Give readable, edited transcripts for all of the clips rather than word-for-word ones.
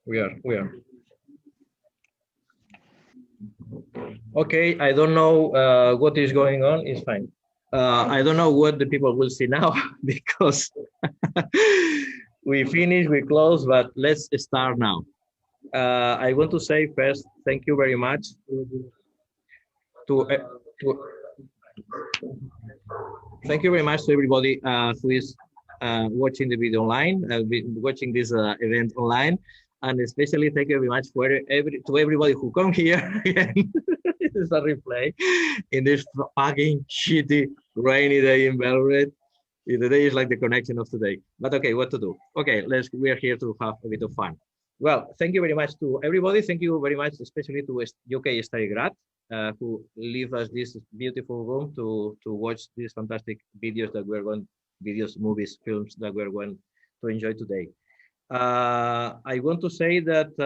We are. Okay, I don't know what is going on. It's fine. I don't know what the people will see now because we finish, we close, but let's start now. I want to say first, thank you very much to thank you very much to everybody who is watching the video online, watching this event online, and especially thank you very much for to everybody who come here. This is a replay in this fucking shitty rainy day in Belgrade. The day is like the connection of today. But okay, what to do? Okay, we are here to have a bit of fun. Well, thank you very much to everybody. Thank you very much, especially to UK Study Grad, who leave us this beautiful room to watch these fantastic videos that we're going, movies, films that we're going to enjoy today. I want to say that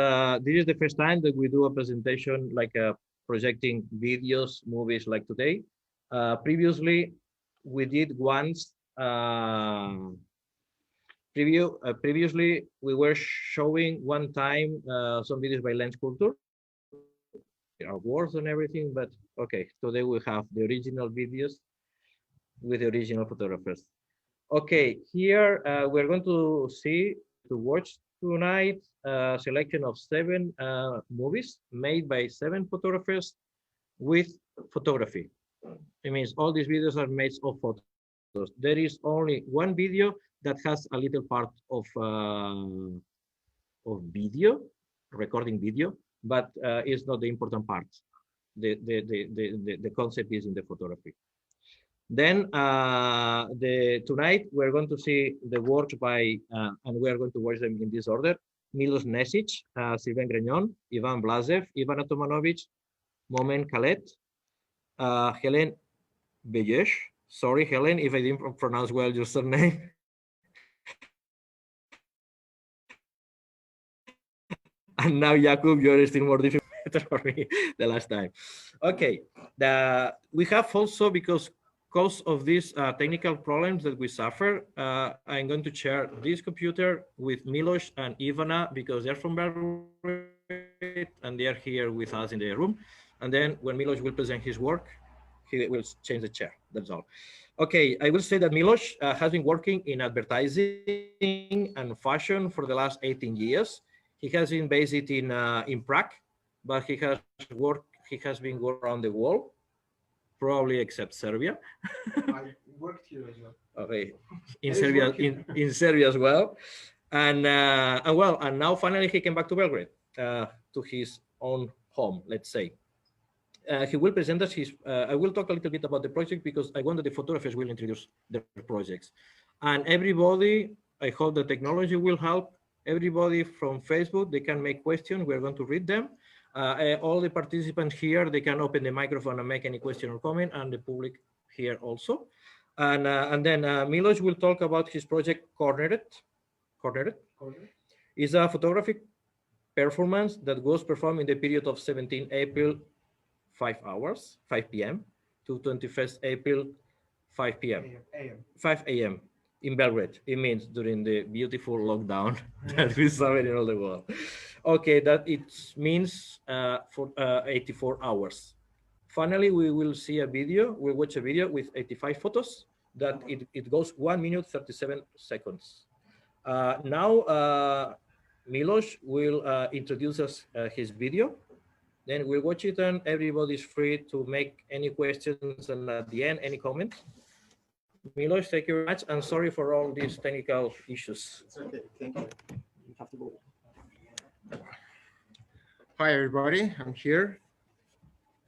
this is the first time that we do a presentation like projecting videos, movies like today. Previously, we did once. Previously, we were showing one time some videos by Lens Culture, awards and everything, but okay, today we have the original videos with the original photographers. Okay, here we're going to watch tonight a selection of 7 movies made by 7 photographers with photography. It means all these videos are made of photos. There is only one video that has a little part of video, recording video, but it's not the important part. The concept is in the photography. Then tonight we're going to see the works by, and we are going to watch them in this order: Miloš Nesić, Sylvain Grignon, Ivan Blazev, Ivana Tomanović, Momen Khaled, Helen Beyesh. Sorry, Helen, if I didn't pronounce well your surname. And now, Jakub, you're still more difficult for me the last time. Okay, we have also, because of these technical problems that we suffer, I'm going to share this computer with Miloš and Ivana because they're from Belgrade and they are here with us in the room. And then when Miloš will present his work, he will change the chair, that's all. Okay, I will say that Miloš has been working in advertising and fashion for the last 18 years. He has been based in Prague, but he has been working around the world, probably except Serbia. I worked here as well. Okay, in Serbia as well. And now finally he came back to Belgrade, to his own home, let's say. He will present us I will talk a little bit about the project because I want that the photographers will introduce their projects. And everybody, I hope the technology will help. Everybody from Facebook, they can make questions. We're going to read them. All the participants here, they can open the microphone and make any question or comment, and the public here also. And then Miloš will talk about his project, Cornered. It's a photographic performance that was performed in the period of 17 April, 5 p.m. to 21st April, 5 p.m. 5 a.m. in Belgrade. It means during the beautiful lockdown that we suffered in all the world. Okay, that it means for 84 hours. Finally, we will see a video. We'll watch a video with 85 photos that it goes 1 minute, 37 seconds. Now, Miloš will introduce us his video. Then we'll watch it and everybody's free to make any questions and at the end, any comments. Miloš, thank you very much. And sorry for all these technical issues. It's okay, thank you. You have to go. Hi, everybody. I'm here.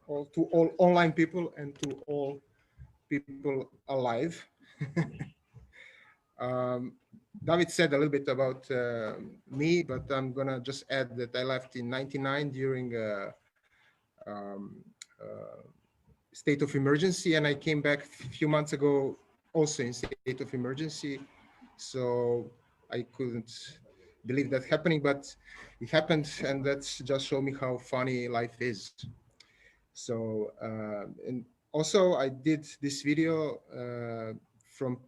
To all online people and to all people alive. David said a little bit about me, but I'm gonna just add that I left in '99 during state of emergency, and I came back a few months ago also in state of emergency. So I couldn't believe that happening, but it happened, and that's just show me how funny life is. So and also I did this video from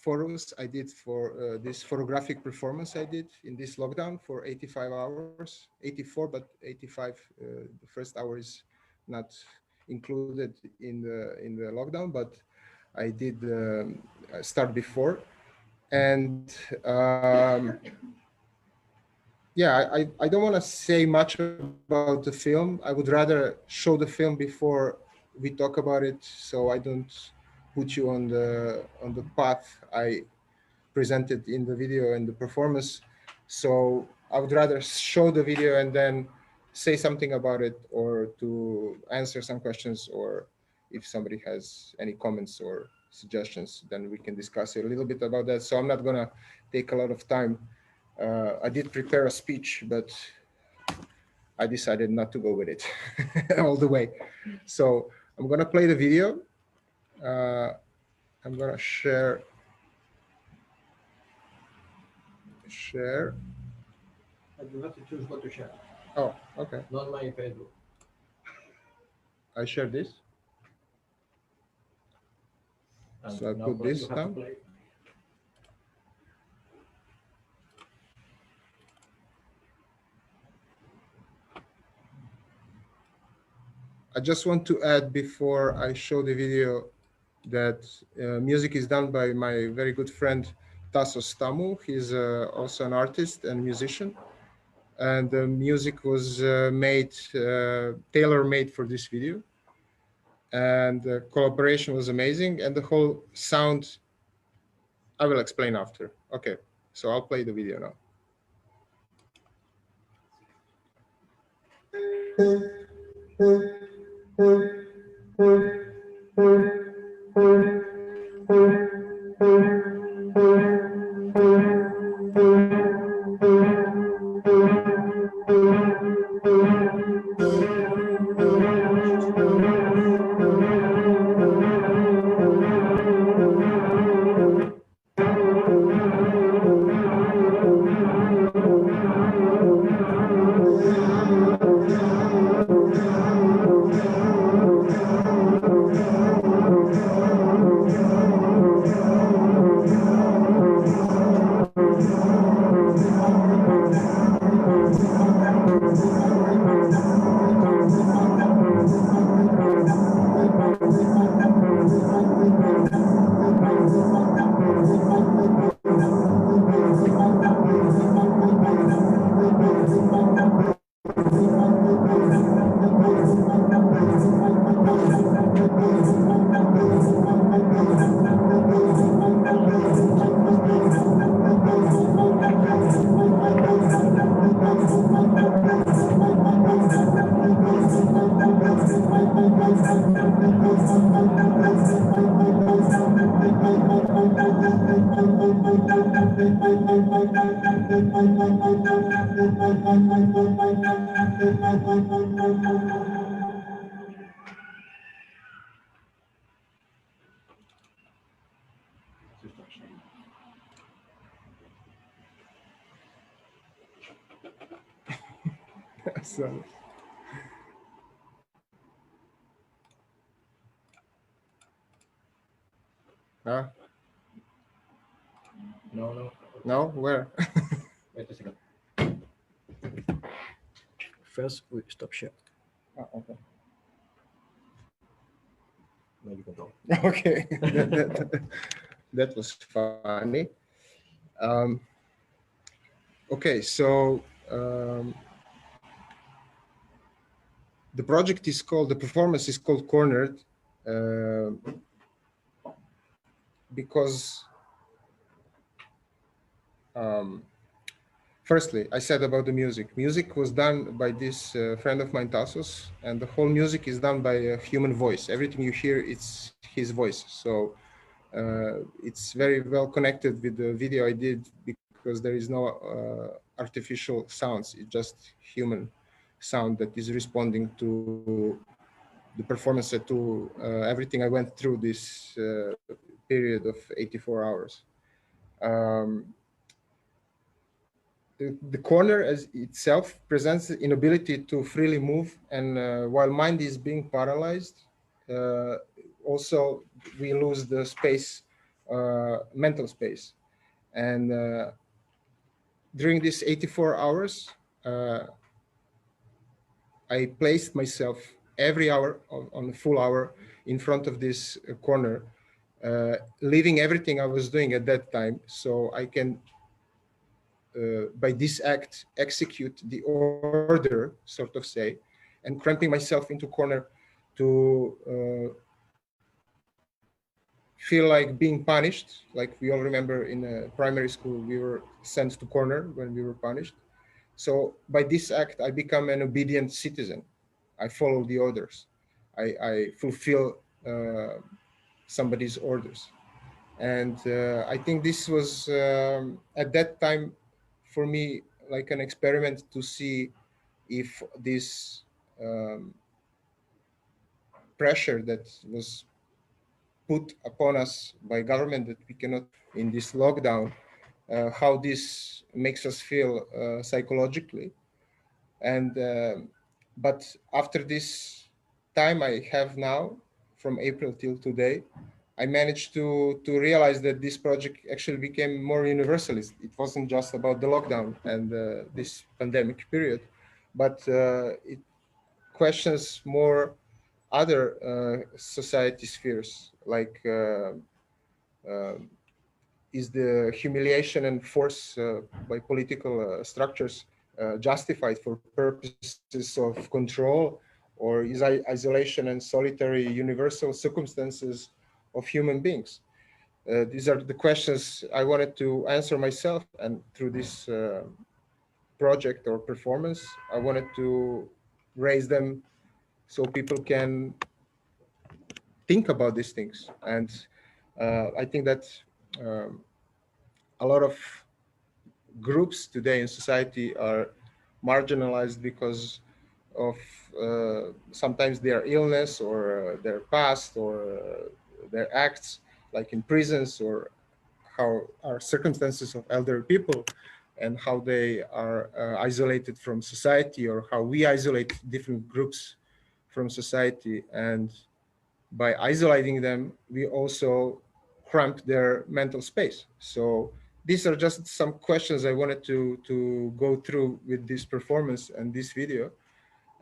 photos I did for this photographic performance I did in this lockdown for 85 hours, 84, but 85, the first hour is not included in the lockdown, but I did start before. And yeah, I don't want to say much about the film. I would rather show the film before we talk about it, so I don't put you on the path I presented in the video and the performance. So I would rather show the video and then say something about it, or to answer some questions, or if somebody has any comments or suggestions, then we can discuss a little bit about that. So I'm not gonna take a lot of time. I did prepare a speech, but I decided not to go with it all the way. So I'm gonna play the video. I'm gonna share. You have to choose what to share. Oh, okay. Not my Facebook. I share this. And So I put this you have to down. play. I just want to add before I show the video that music is done by my very good friend Tasso Stamu. He's also an artist and musician, and the music was made tailor-made for this video, and the collaboration was amazing, and the whole sound I will explain after. Okay, so I'll play the video now. So, no, where? Wait a second. First, we stop share. Oh, okay. Now you can talk. Okay, that was funny. Okay, so the project is called, the performance is called Cornered, because firstly, I said about the music. Music was done by this friend of mine, Tassos, and the whole music is done by a human voice. Everything you hear, it's his voice. So it's very well connected with the video I did, because there is no artificial sounds. It's just human sound that is responding to the performance, to everything I went through this period of 84 hours. The corner as itself presents the inability to freely move, and while mind is being paralyzed, also we lose the space mental space. And during these 84 hours, I placed myself every hour on a full hour in front of this corner, leaving everything I was doing at that time, so I can, by this act, execute the order, sort of say, and cramping myself into corner to feel like being punished. Like we all remember in primary school, we were sent to corner when we were punished. So by this act, I become an obedient citizen. I follow the orders. I fulfill somebody's orders. And I think this was, at that time, for me, like an experiment to see if this pressure that was put upon us by government that we cannot in this lockdown, how this makes us feel psychologically. And but after this time I have now, from April till today, I managed to realize that this project actually became more universalist. It wasn't just about the lockdown and this pandemic period, but it questions more other society spheres, like is the humiliation and force by political structures justified for purposes of control, or is isolation and solitary universal circumstances of human beings? These are the questions I wanted to answer myself, and through this project or performance, I wanted to raise them so people can think about these things. And I think that a lot of groups today in society are marginalized because of sometimes their illness or their past or their acts, like in prisons, or how are circumstances of elderly people and how they are isolated from society, or how we isolate different groups from society. And by isolating them, we also cramp their mental space. So these are just some questions I wanted to go through with this performance and this video.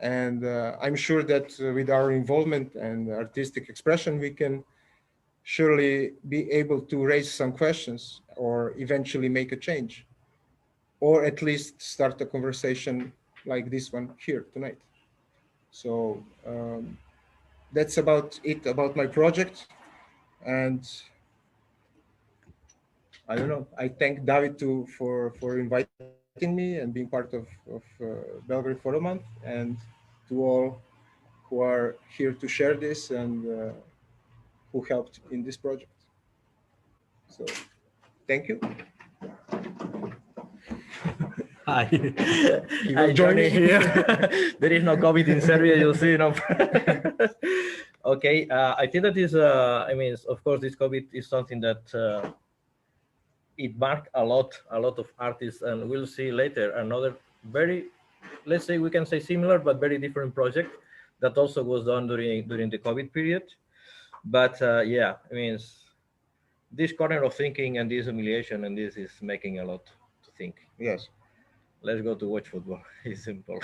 And I'm sure that with our involvement and artistic expression, we can surely be able to raise some questions or eventually make a change, or at least start a conversation like this one here tonight. So that's about it about my project. And I don't know, I thank David for inviting me and being part of Belgrade Photo Month, and to all who are here to share this and who helped in this project. So thank you. Hi. You Hi, will join Johnny me here. There is no COVID in Serbia, you'll see. No. Okay, I think that is, I mean, of course, this COVID is something that it marked a lot of artists, and we'll see later another very, let's say we can say similar but very different project that also was done during the COVID period. But yeah, I mean, this corner of thinking and this humiliation and this is making a lot to think. Yes. Let's go to watch football. It's simple.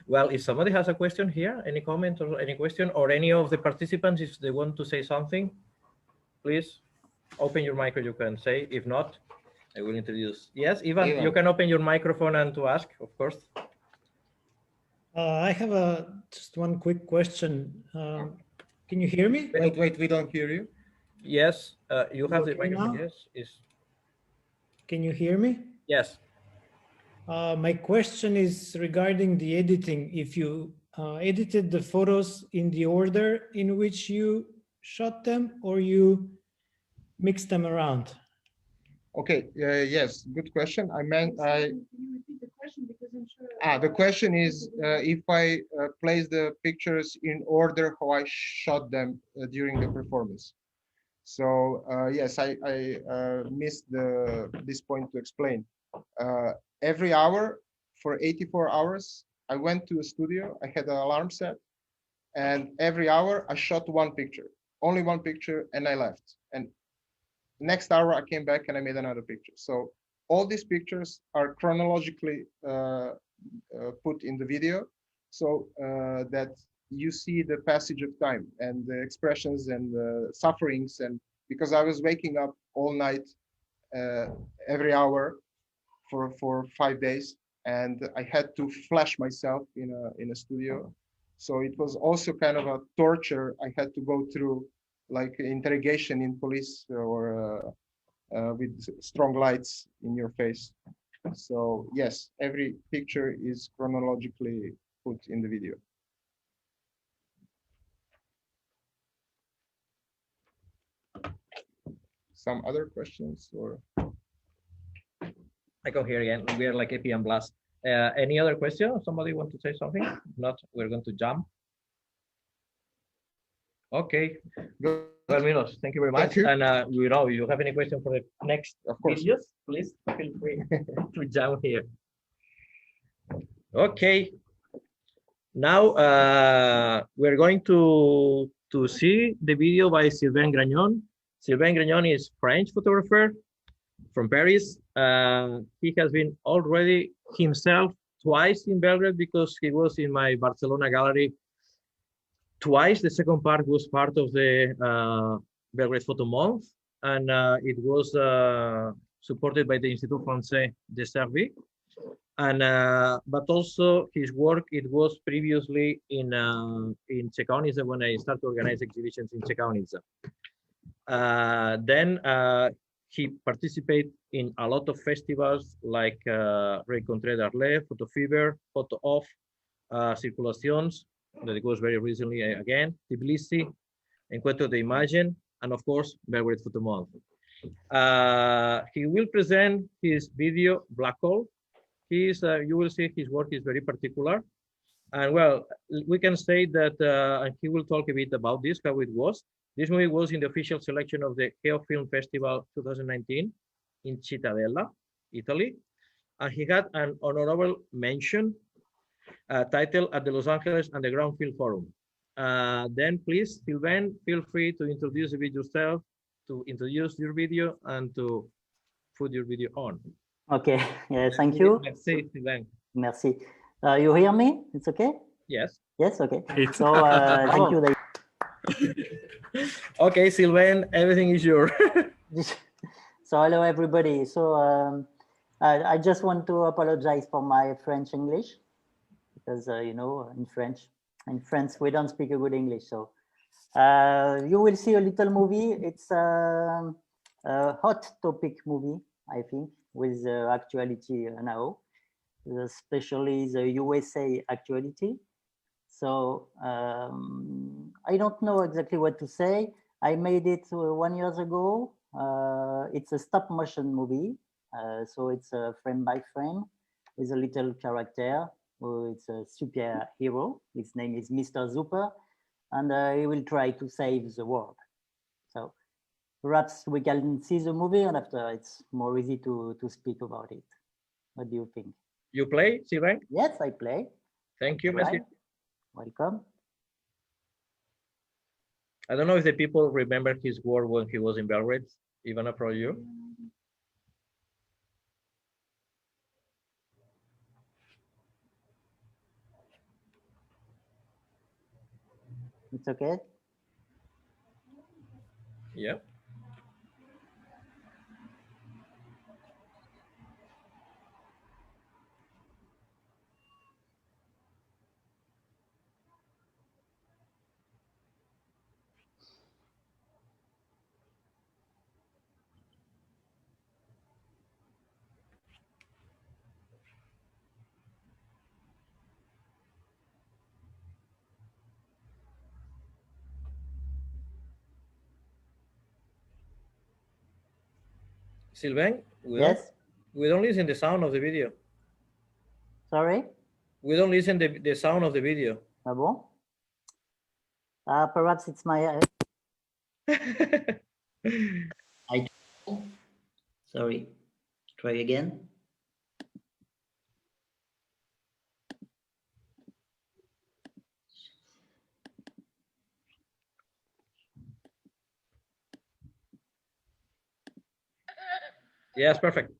Well, if somebody has a question here, any comment or any question, or any of the participants, if they want to say something, please open your micro, you can say. If not, I will introduce. Yes, Ivan, you can open your microphone and to ask, of course. I have just one quick question. Can you hear me? Wait, we don't hear you. Yes, you have the microphone. Now? Yes. Can you hear me? Yes. My question is regarding the editing. If you edited the photos in the order in which you shot them, or you mixed them around? Okay, yes, good question. The question is if I place the pictures in order how I shot them during the performance. So yes, I missed this point to explain. Every hour for 84 hours, I went to a studio. I had an alarm set, and every hour I shot one picture, only one picture, and I left. And next hour I came back and I made another picture. So all these pictures are chronologically put in the video, so that you see the passage of time and the expressions and the sufferings. And because I was waking up all night, every hour for 5 days, and I had to flash myself in a studio. So it was also kind of a torture I had to go through, like interrogation in police or with strong lights in your face. So yes, every picture is chronologically put in the video. Some other questions or? I come here again. We are like APM Blast. Any other question? Somebody want to say something? If not, we're going to jump. Okay. Good. Well, Milos, thank you very much. You. And you know, if you have any question for the next Of course. videos, please feel free to jump here. Okay. Now we're going to see the video by Sylvain Gragnon. Sylvain Gragnon is French photographer from Paris. He has been already himself twice in Belgrade because he was in my Barcelona gallery twice. The second part was part of the Belgrade Photo Month, and it was supported by the Institut Français de Serbia. And but also his work, it was previously in Čekaonica when I started to organize exhibitions in Čekaonica. Then he participated in a lot of festivals like Rencontre d'Arles, Photo Fever, Photo Off, Circulations, that it was very recently again, Tbilisi, Encuentro de Imagen, and of course, Belgrade Photo Month. He will present his video, Black Hole. You will see his work is very particular. And well, we can say that, and he will talk a bit about this, how it was. This movie was in the official selection of the Geo Film Festival 2019 in Cittadella, Italy. And he had an honorable mention title at the Los Angeles Underground Film Forum. Then please, Sylvain, feel free to introduce a bit yourself, to introduce your video and to put your video on. Okay, yeah, thank you. Merci, Sylvain. Merci. You hear me? It's okay? Yes. Yes, okay. So thank you. Okay, Sylvain, everything is yours. So hello, everybody. So I just want to apologize for my French English, because, you know, in France, we don't speak a good English. So you will see a little movie. It's a hot topic movie, I think, with actuality now, especially the USA actuality. So I don't know exactly what to say. I made it 1 year ago. It's a stop motion movie. So it's frame by frame with a little character. It's a superhero. His name is Mr. Super, and he will try to save the world. So perhaps we can see the movie, and after it's more easy to speak about it. What do you think? You play, Sylvain? Yes, I play. Thank you, Right. Messi. Welcome. I don't know if the people remember his work when he was in Belgrade. Ivana, for you? It's okay. Yeah. Sylvain, Yes. we don't listen the sound of the video. Sorry. We don't listen the sound of the video. Ah bon? Perhaps it's my. Sorry. Try again. Yes, perfect.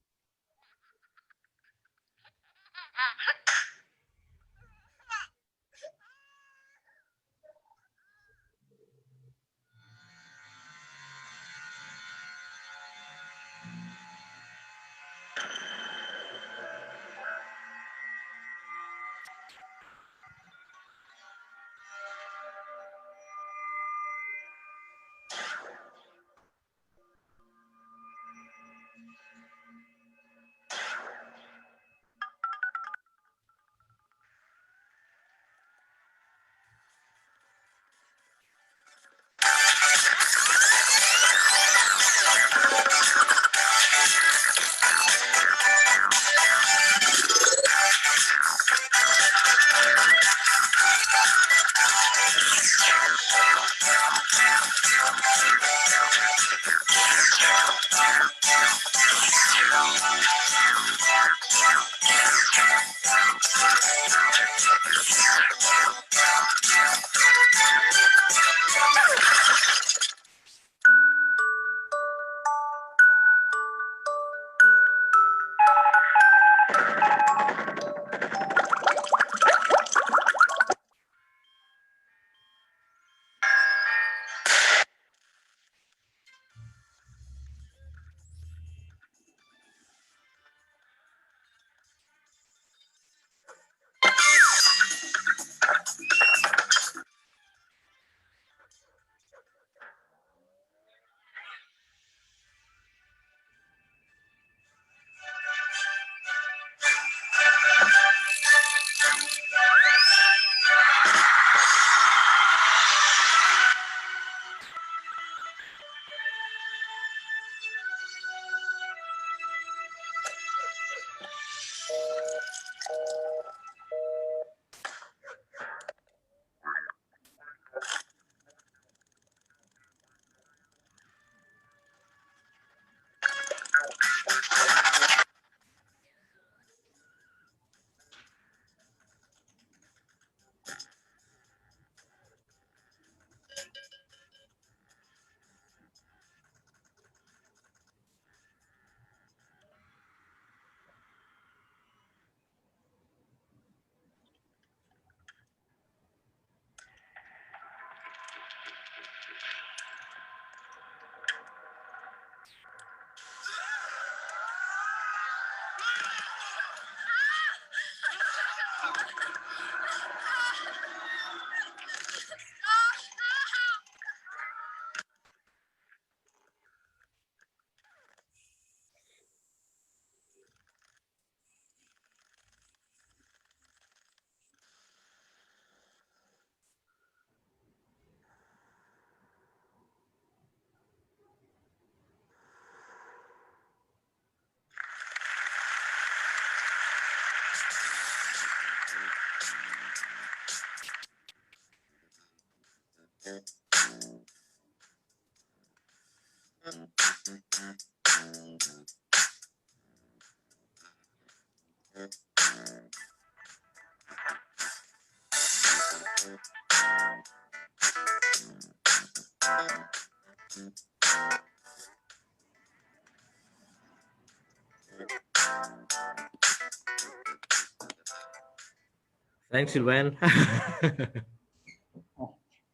Thanks, Sylvain.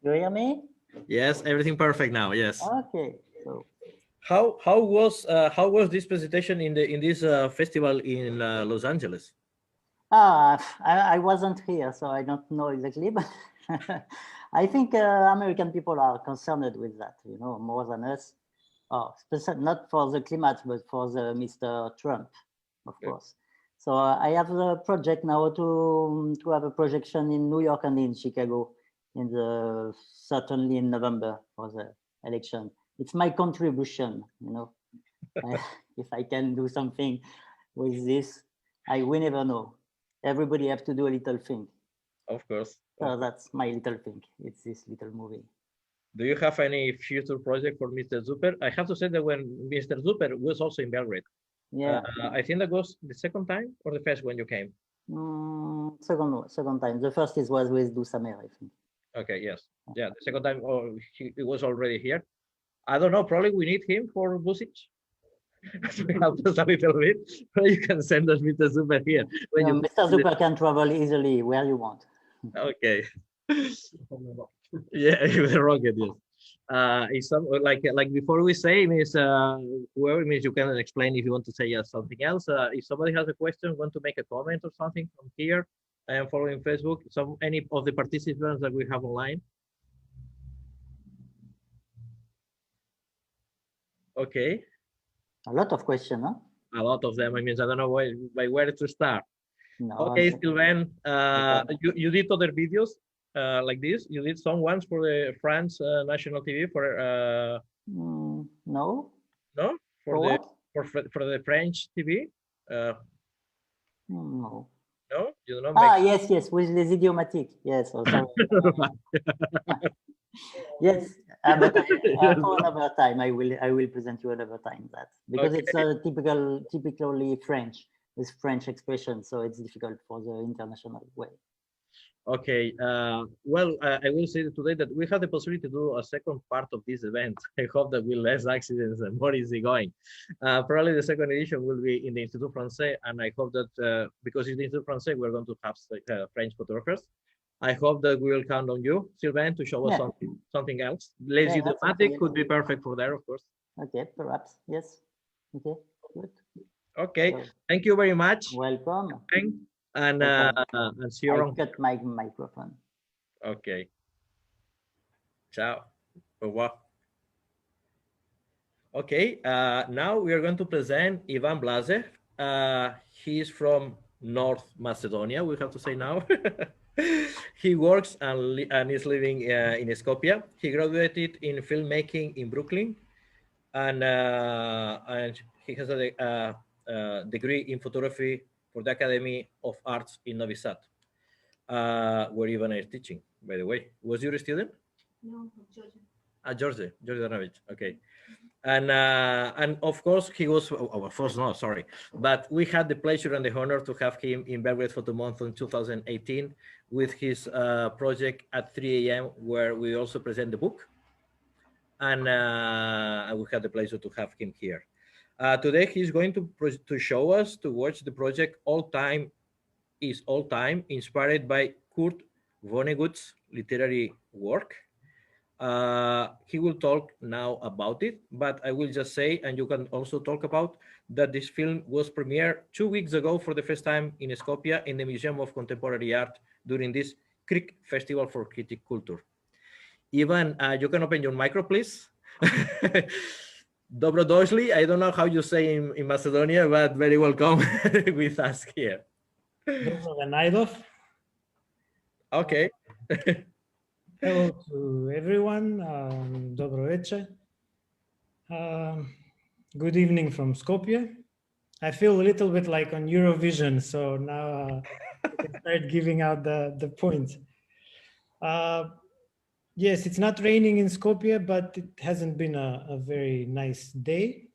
You hear me? Yes, everything perfect now. Yes. Okay. So How was this presentation in this festival in Los Angeles? I wasn't here, so I don't know exactly, but I think American people are concerned with that, you know, more than us. Oh, not for the climate, but for the Mr. Trump, of course. So I have a project now to have a projection in New York and in Chicago, in the certainly in November for the election. It's my contribution, you know. If I can do something with this, we never know. Everybody have to do a little thing. Of course. So that's my little thing. It's this little movie. Do you have any future project for Mr. Zuper? I have to say that when Mr. Zuper was also in Belgrade, yeah, I think that was the second time or the first when you came. Second time. The first was with Dusamer, I think. Okay, yes, yeah. The second time, he was already here. I don't know. Probably we need him for Busic. to help us a little bit, or you can send us Mr. Super here. When No, you Mr. Super can travel easily where you want. okay. Yeah, with the rocket, yes. Is some like before we say, means whoever means you can explain if you want to say something else. If somebody has a question, want to make a comment or something from here, I am following Facebook. Any of the participants that we have online. Okay, A lot of questions, huh? a lot of them. I mean, I don't know by where to start. No. Okay, Sylvain, you did other videos like this. You did some ones for the France national TV for no. no for For the what? for the French TV. No. No, you don't Ah, make. yes, with les idiomatiques. Yes, oh, sorry. Yes, but for another time, I will present you another time that because Okay. it's typically French with French expression, so it's difficult for the international way. Okay. Well, I will say today that we have the possibility to do a second part of this event. I hope that with less accidents and more easygoing. Probably the second edition will be in the Institut Français, and I hope that because it's the Institut Français, we're going to have French photographers. I hope that we will count on you, Sylvain, to show us something else. Lazy thematic could be perfect for there, of course. Okay, perhaps, yes. Okay, good. Okay, So, thank you very much. welcome. And see you around. I cut my microphone. Okay. Ciao. Au revoir. Okay, now we are going to present Ivan Blazev. He's from North Macedonia, we have to say now. He works and is living in Skopje. He graduated in filmmaking in Brooklyn, and he has a degree in photography for the Academy of Arts in Novi Sad, where Ivana is teaching, by the way. Was you a student? No, Georgia. Joseph Nicéphore. Okay. And of course he was, of course, no, sorry, but we had the pleasure and the honor to have him in Belgrade Photo Month in 2018 with his project at 3 a.m. where we also present the book, and we had the pleasure to have him here. Today he's going to show us to watch the project All Time is All Time, inspired by Kurt Vonnegut's literary work. He will talk now about it, but I will just say, and you can also talk about, that this film was premiered 2 weeks ago for the first time in Skopje in the Museum of Contemporary Art during this Krik Festival for Critic Culture. Ivan, you can open your micro, please. Dobrodošli, I don't know how you say in Macedonia, but very welcome with us here. Dobro. Okay. Hello to everyone. Dobro večer. Good evening from Skopje. I feel a little bit like on Eurovision, so now I can start giving out the points. Yes, it's not raining in Skopje, but it hasn't been a very nice day.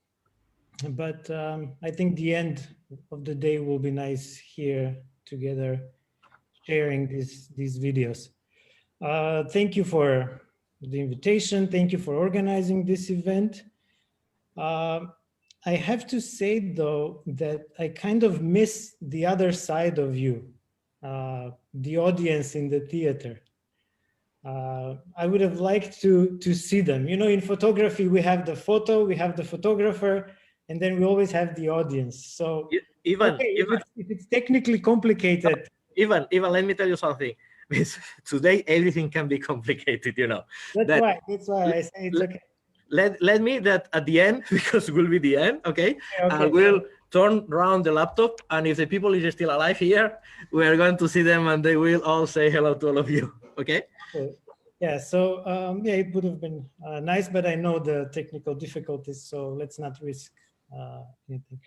But I think the end of the day will be nice here together, sharing these videos. Thank you for the invitation. Thank you for organizing this event. I have to say, though, that I kind of miss the other side of you, the audience in the theater. I would have liked to see them. You know, in photography, we have the photo, we have the photographer, and then we always have the audience. So Ivan, okay, if it's technically complicated. Ivan, let me tell you something. Today, everything can be complicated, you know. That's why I say it's okay. Let me that at the end, because it will be the end, okay? I will turn around the laptop, and if the people is still alive here, we are going to see them, and they will all say hello to all of you, okay? Yeah, so yeah, it would have been nice, but I know the technical difficulties, so let's not risk anything.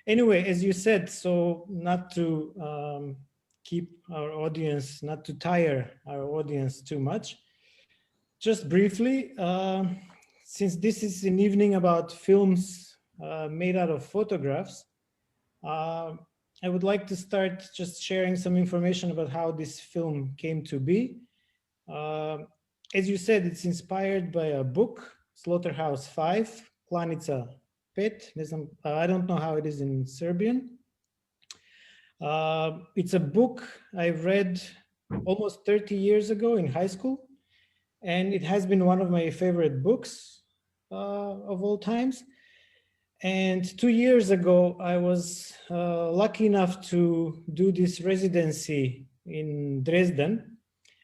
Anyway, as you said, so not to keep our audience, not to tire our audience too much, just briefly, since this is an evening about films made out of photographs, I would like to start just sharing some information about how this film came to be. As you said, it's inspired by a book, Slaughterhouse 5, Klanica Pet. I don't know how it is in Serbian. It's a book I read almost 30 years ago in high school, and it has been one of my favorite books of all times. And 2 years ago, I was lucky enough to do this residency in Dresden.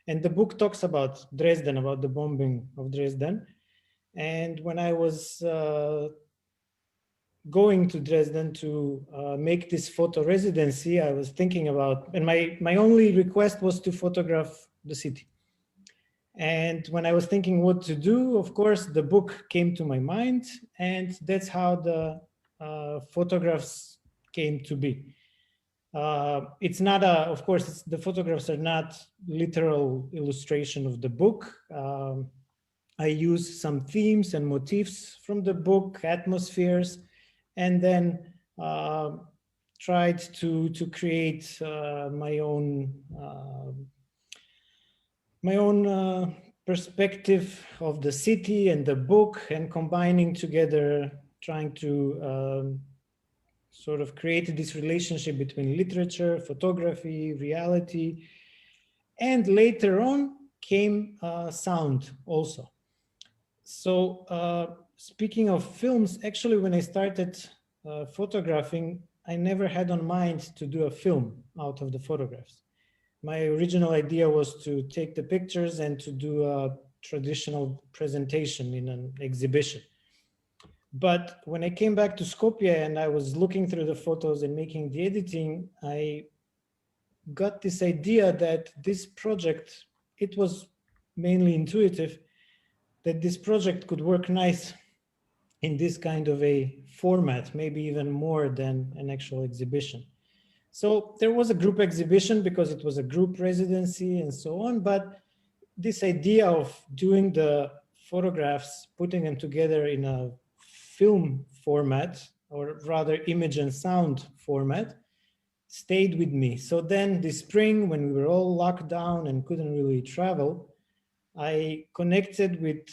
And the book talks about Dresden, about the bombing of Dresden. And when I was going to Dresden to make this photo residency, I was thinking about, and my only request was to photograph the city. And when I was thinking what to do, of course, the book came to my mind, and that's how the photographs came to be. It's not of course, the photographs are not literal illustration of the book. I use some themes and motifs from the book, atmospheres, and then tried to create my own perspective of the city and the book, and combining together, trying to sort of create this relationship between literature, photography, reality, and later on came sound also. So speaking of films, actually when I started photographing, I never had on mind to do a film out of the photographs. My original idea was to take the pictures and to do a traditional presentation in an exhibition. But when I came back to Skopje and I was looking through the photos and making the editing, I got this idea that this project, it was mainly intuitive, that this project could work nice in this kind of a format, maybe even more than an actual exhibition. So there was a group exhibition because it was a group residency and so on, but this idea of doing the photographs, putting them together in a film format, or rather image and sound format, stayed with me. So then this spring, when we were all locked down and couldn't really travel, I connected with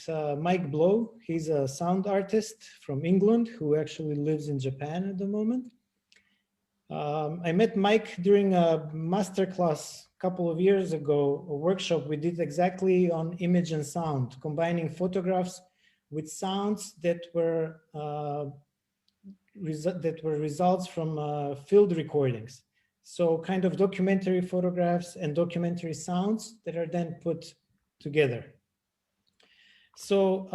Mike Blow. He's a sound artist from England who actually lives in Japan at the moment. I met Mike during a masterclass a couple of years ago, a workshop we did exactly on image and sound, combining photographs with sounds that were results from field recordings. So kind of documentary photographs and documentary sounds that are then put together. So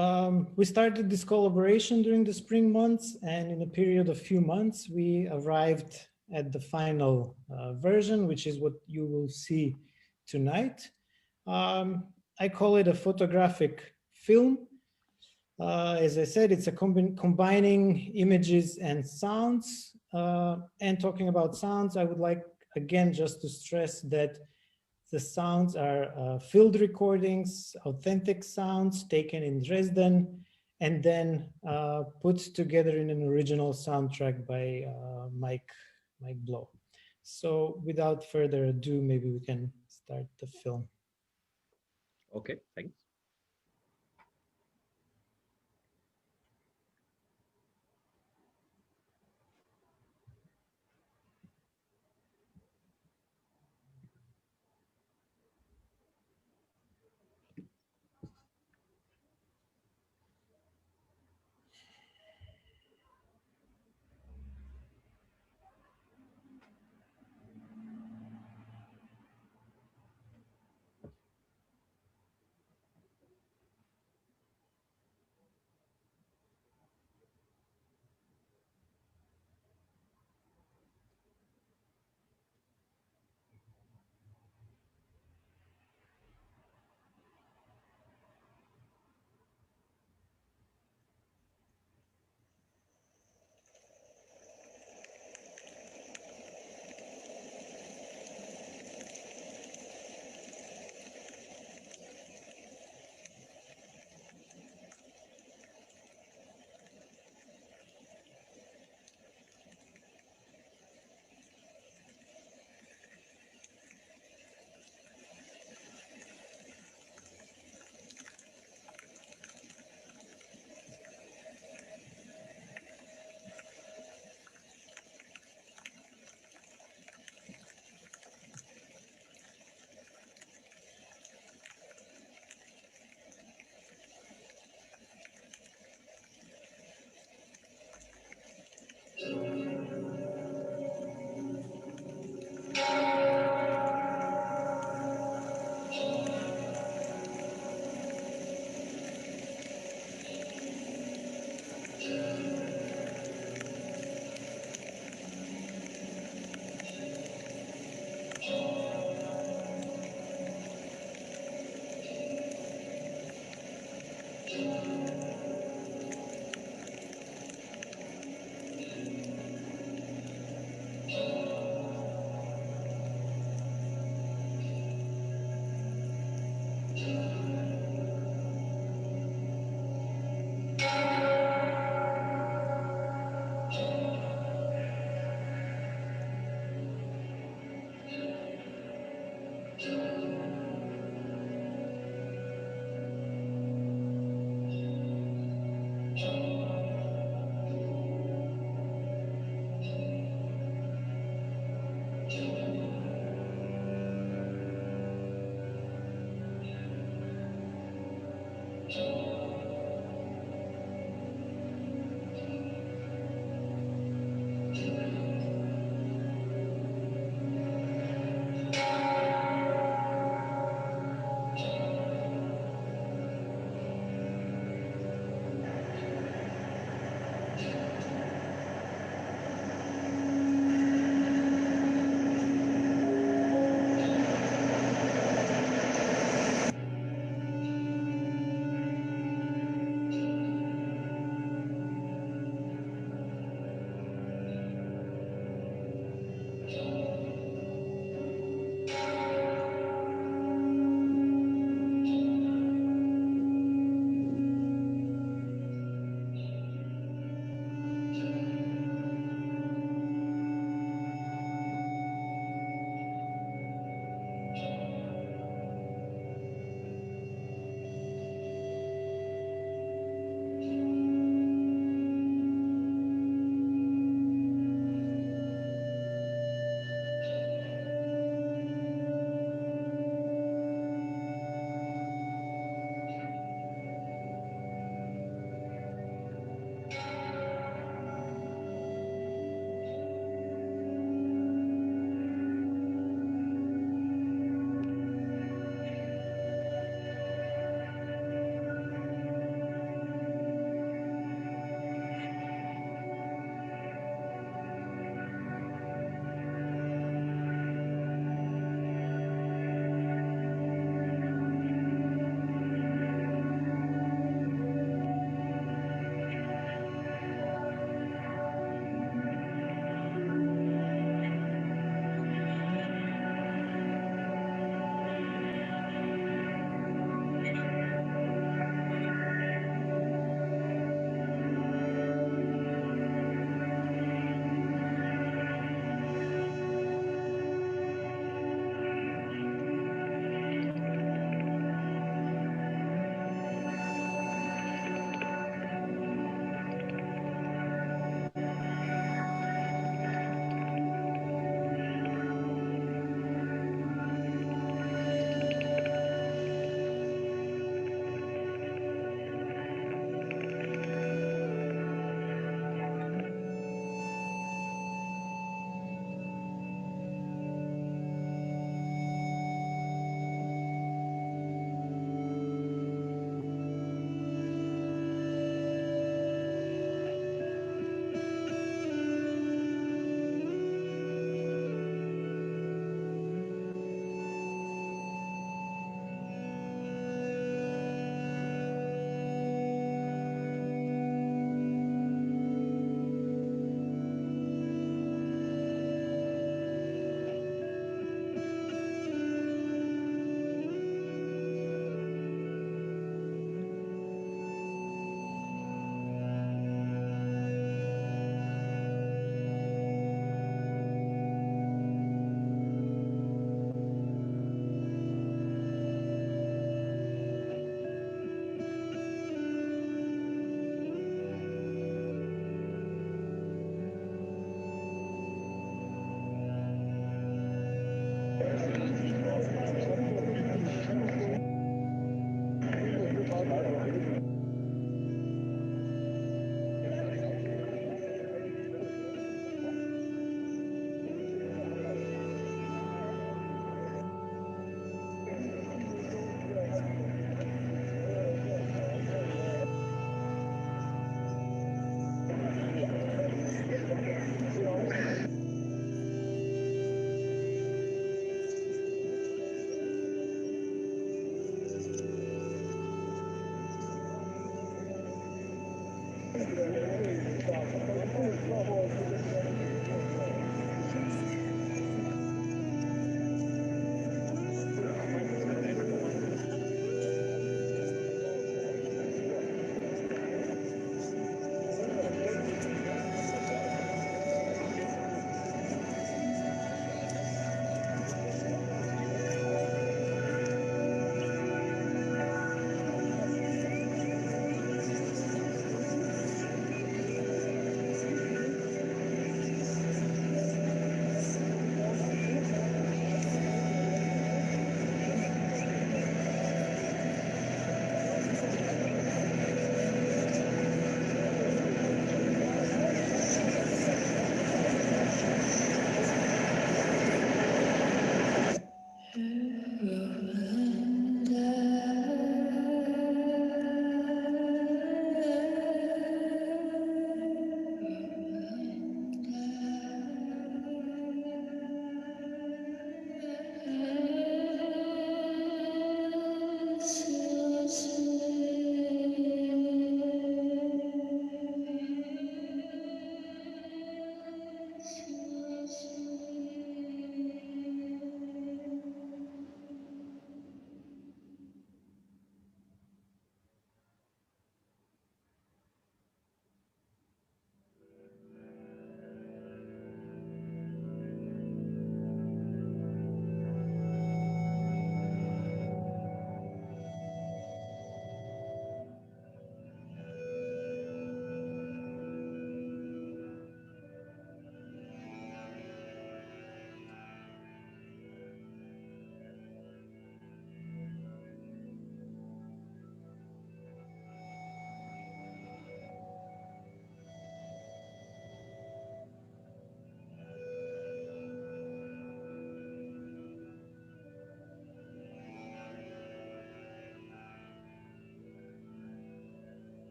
we started this collaboration during the spring months, and in a period of few months, we arrived at the final version, which is what you will see tonight. I call it a photographic film. As I said, it's a combining images and sounds. And talking about sounds, I would like, again, just to stress that the sounds are field recordings, authentic sounds taken in Dresden, and then put together in an original soundtrack by Mike Blow. So without further ado, maybe we can start the film. Okay, thanks.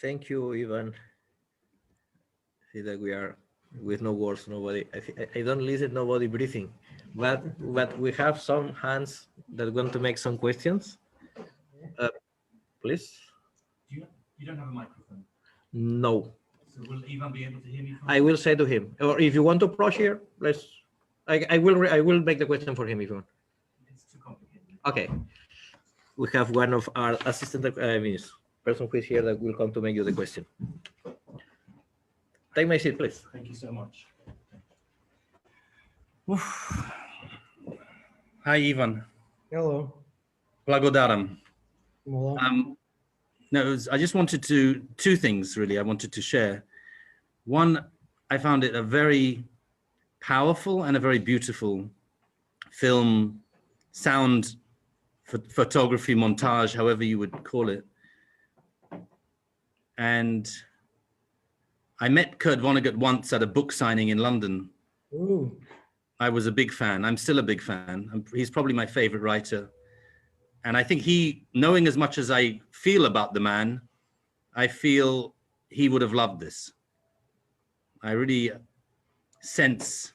Thank you, Ivan. See that we are with no words, nobody. I don't listen, nobody breathing, but we have some hands that are going to make some questions. Please. You don't have a microphone? No. So will Ivan be able to hear me? I will say to him, or if you want to approach here, let's. I will make the question for him if you want. It's too complicated. Okay. We have one of our assistant, person who is here that will come to make you the question. Take my seat, please. Thank you so much. Hi, Ivan. Hello. Blagodaram. Hello. No, I just wanted to, two things really I wanted to share. One, I found it a very powerful and a very beautiful film, sound, photography, montage, however you would call it. And I met Kurt Vonnegut once at a book signing in London. Ooh. I was a big fan. I'm still a big fan. He's probably my favorite writer. And I think he, knowing as much as I feel about the man, I feel he would have loved this. I really sense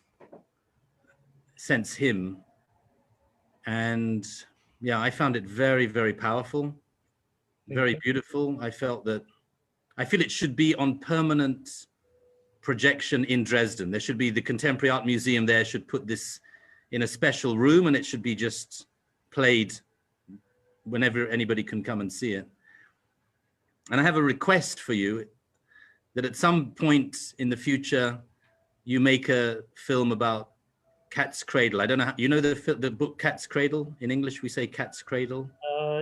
him. And yeah, I found it very, very powerful, very beautiful. I feel it should be on permanent projection in Dresden. There should be the Contemporary Art Museum there should put this in a special room, and it should be just played whenever anybody can come and see it. And I have a request for you that at some point in the future, you make a film about Cat's Cradle. I don't know how, you know the book Cat's Cradle? In English, we say Cat's Cradle.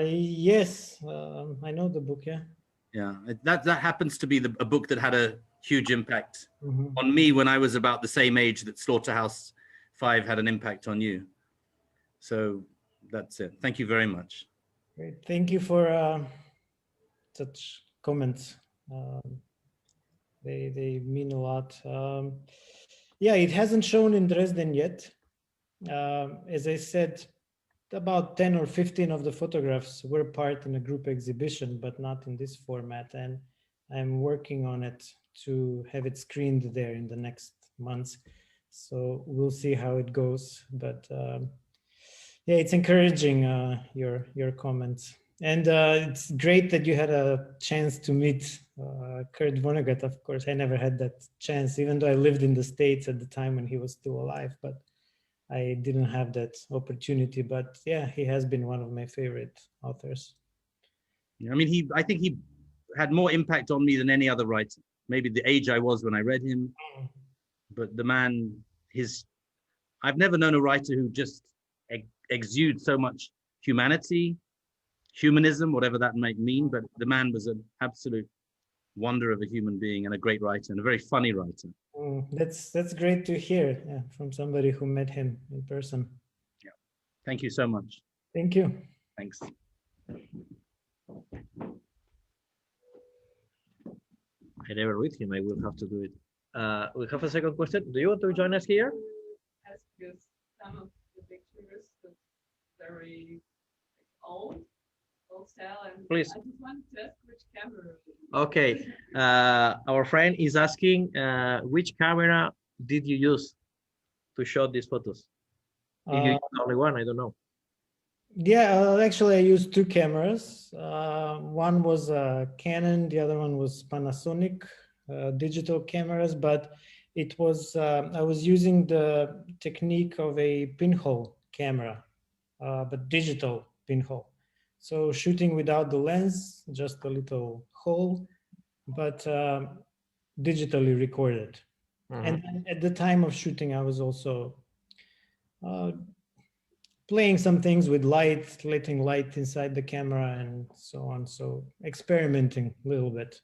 Yes, I know the book, yeah. Yeah, that happens to be a book that had a huge impact on me when I was about the same age that Slaughterhouse 5 had an impact on you. So that's it. Thank you very much. Great. Thank you for such comments. They mean a lot. Yeah, it hasn't shown in Dresden yet. As I said, about 10 or 15 of the photographs were part in a group exhibition, but not in this format. And I'm working on it to have it screened there in the next months. So we'll see how it goes. But yeah, it's encouraging, your comments. And it's great that you had a chance to meet Kurt Vonnegut. Of course, I never had that chance, even though I lived in the States at the time when he was still alive. But I didn't have that opportunity. But yeah, he has been one of my favorite authors. Yeah, I mean, I think he had more impact on me than any other writer. Maybe the age I was when I read him, but the man, I've never known a writer who just exudes so much humanism, whatever that might mean. But the man was an absolute wonder of a human being and a great writer and a very funny writer. That's great to hear, yeah, from somebody who met him in person. Yeah. Thank you so much. Thank you. Thanks. I never read him. I will have to do it. We have a second question. Do you want to join us here? Yes, because some of the pictures look very old style, and Please. I just wanted to ask which camera. Okay. Our friend is asking, which camera did you use to shoot these photos? If you use only one, I don't know. Yeah, actually, I used two cameras. One was a Canon, the other one was Panasonic digital cameras, but it was I was using the technique of a pinhole camera, but digital pinhole. So shooting without the lens, just a little hole, but digitally recorded. And then at the time of shooting, I was also playing some things with light, letting light inside the camera and so on. So experimenting a little bit.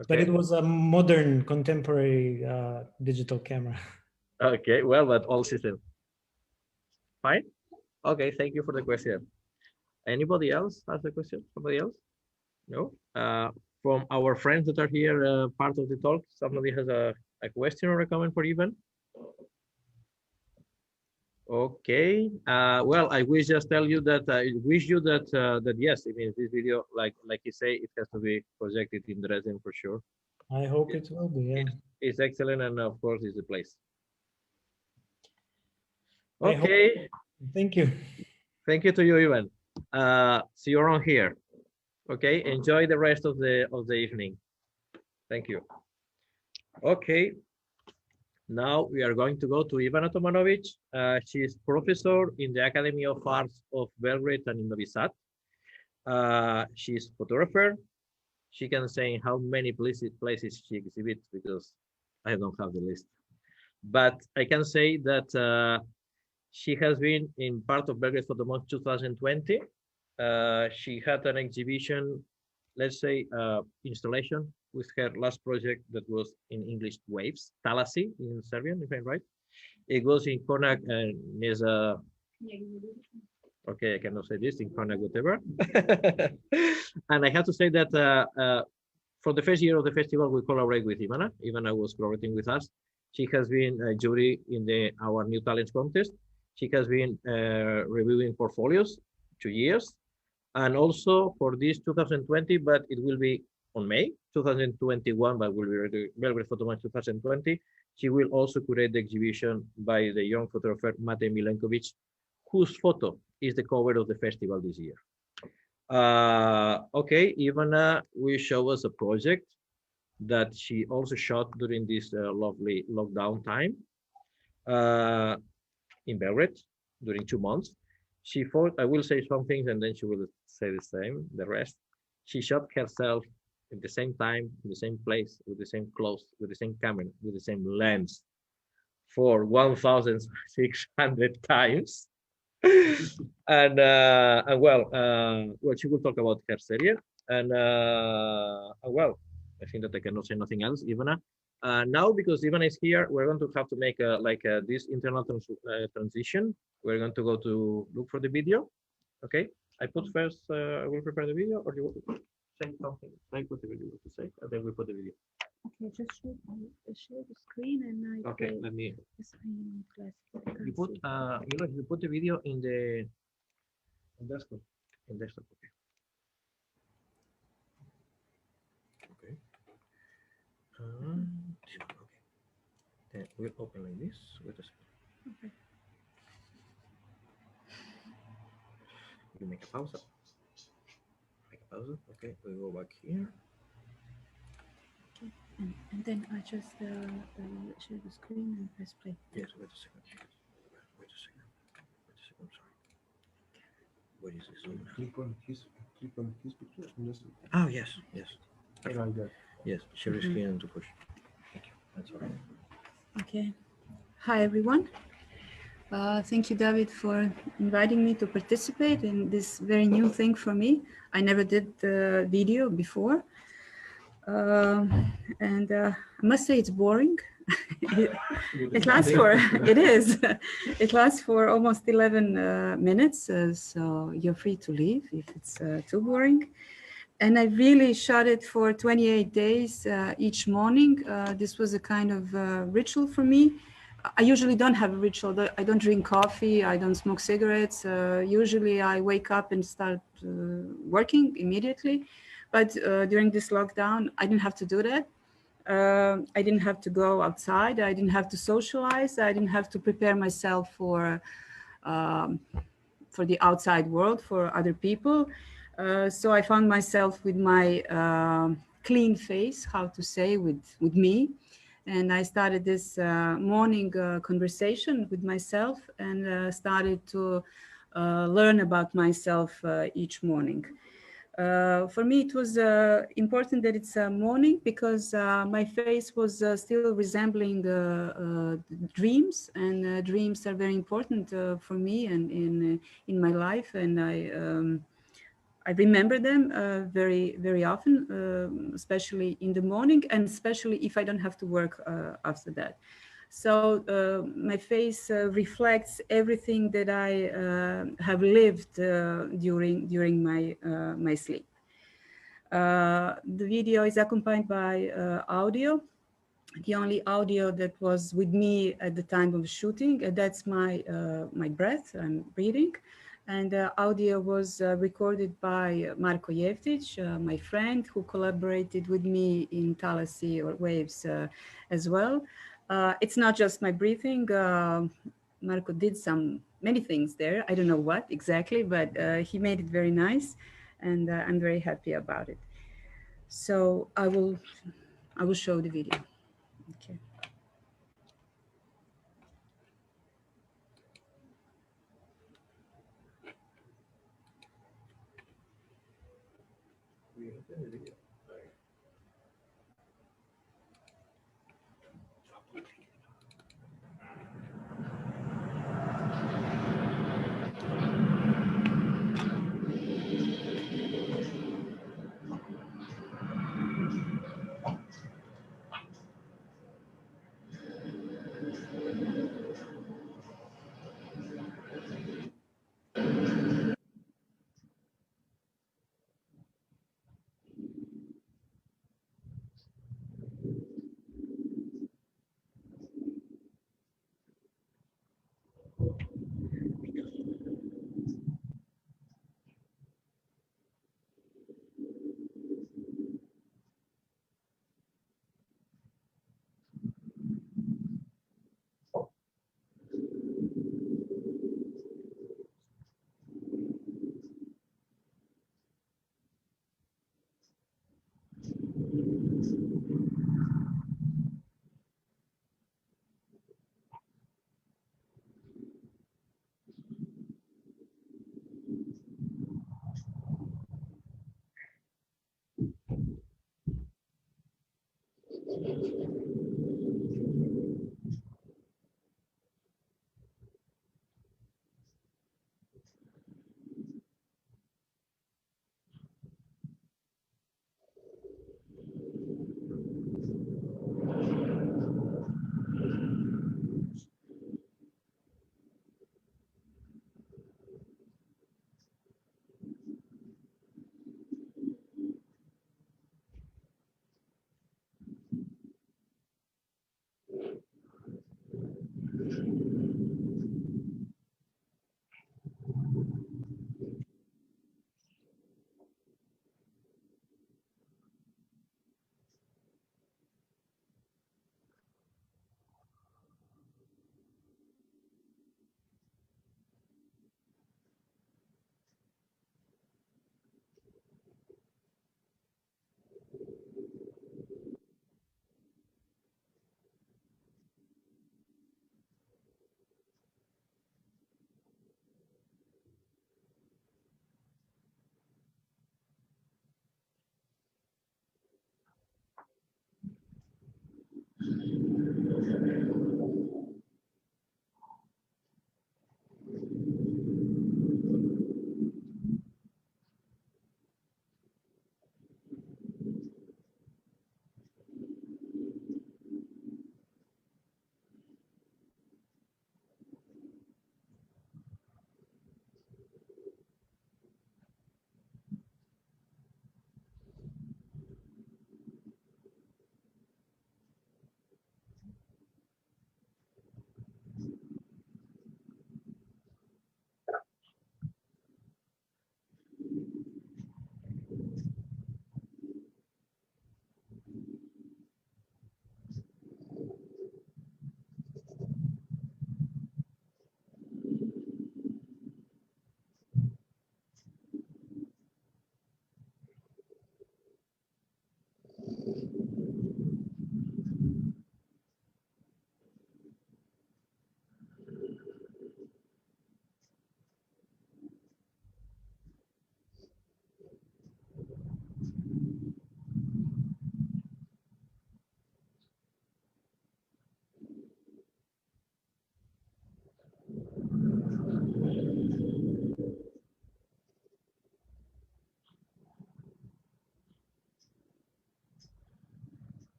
Okay. But it was a modern, contemporary digital camera. Okay, well, but all system. Fine. Okay, thank you for the question. Anybody else has a question? Somebody else? No? From our friends that are here, part of the talk, somebody has a question or a comment for Ivan? Okay. Well, I wish just tell you that I wish you that that yes, I mean this video, like you say, it has to be projected in Dresden for sure. I hope it will be. Yeah. It's excellent, and of course, it's the place. I hope- Okay. Thank you. Thank you to you, Ivan. See you around here. Okay. Enjoy the rest of the evening. Thank you. Okay. Now we are going to go to Ivana Tomanović. She is professor in the Academy of Arts of Belgrade and in Novi Sad. She is photographer. She can say how many places she exhibits because I don't have the list. But I can say that she has been in part of Belgrade Photo Month 2020. She had an exhibition, let's say, installation with her last project that was in English, Waves, Talasi in Serbian, if I'm right. It was in Konak and Neza. Okay, I cannot say this in Konak, whatever. And I have to say that for the first year of the festival, we collaborate with Ivana. Ivana was collaborating with us. She has been a jury in our New Talents contest. She has been reviewing portfolios 2 years. And also for this 2020, but it will be on May 2021, but will be ready Belgrade Photo Month 2020. She will also curate the exhibition by the young photographer Matej Milenković, whose photo is the cover of the festival this year. Okay, Ivana will show us a project that she also shot during this lovely lockdown time in Belgrade during 2 months. She thought, I will say some things and then she will say the same, the rest. She shot herself at the same time, in the same place, with the same clothes, with the same camera, with the same lens for 1,600 times. And well, she will talk about her series. And well, I think that I cannot say nothing else, Ivana. Now, because Ivana is here, we're going to have to make this internal transition. We're going to go to look for the video. Okay, I put first, I will prepare the video, or you want to say something like whatever you want to say, and then we put the video. Okay, just share the screen and I Okay, play. let me. Yes, I am classic. You put, you put the video in the desktop. In desktop. Okay. Okay. Okay. Then we'll open like this. Wait a second. Okay. You make a pause. Make a pause. Okay, we go back here. And then I just share the screen and press play. Yes, wait a second. Wait a second. Wait a second, sorry. What is this? Click on his picture. And just, Oh, yes, yes. like that. Yes, share the screen and to push. Thank you. That's all right. Okay. Hi, everyone. Thank you, David, for inviting me to participate in this very new thing for me. I never did the video before. And I must say it's boring. It lasts for, it is. It lasts for almost 11 minutes. So you're free to leave if it's too boring. And I really shot it for 28 days each morning. This was a kind of ritual for me. I usually don't have a ritual. I don't drink coffee. I don't smoke cigarettes. Usually I wake up and start working immediately. But during this lockdown, I didn't have to do that. I didn't have to go outside. I didn't have to socialize. I didn't have to prepare myself for the outside world, for other people. So I found myself with my clean face, how to say, with me. And I started this morning conversation with myself and started to learn about myself each morning. For me, it was important that it's morning because my face was still resembling dreams, and dreams are very important for me and in my life, and I remember them very, very often, especially in the morning, and especially if I don't have to work after that. So my face reflects everything that I have lived during my sleep. The video is accompanied by audio. the only audio that was with me at the time of shooting. That's my my breath I'm breathing. And audio was recorded by Marko Jeftić, my friend who collaborated with me in Talasi or Waves as well. It's not just my breathing. Marko did many things there. I don't know what exactly, but he made it very nice, and I'm very happy about it. So I will show the video. Okay.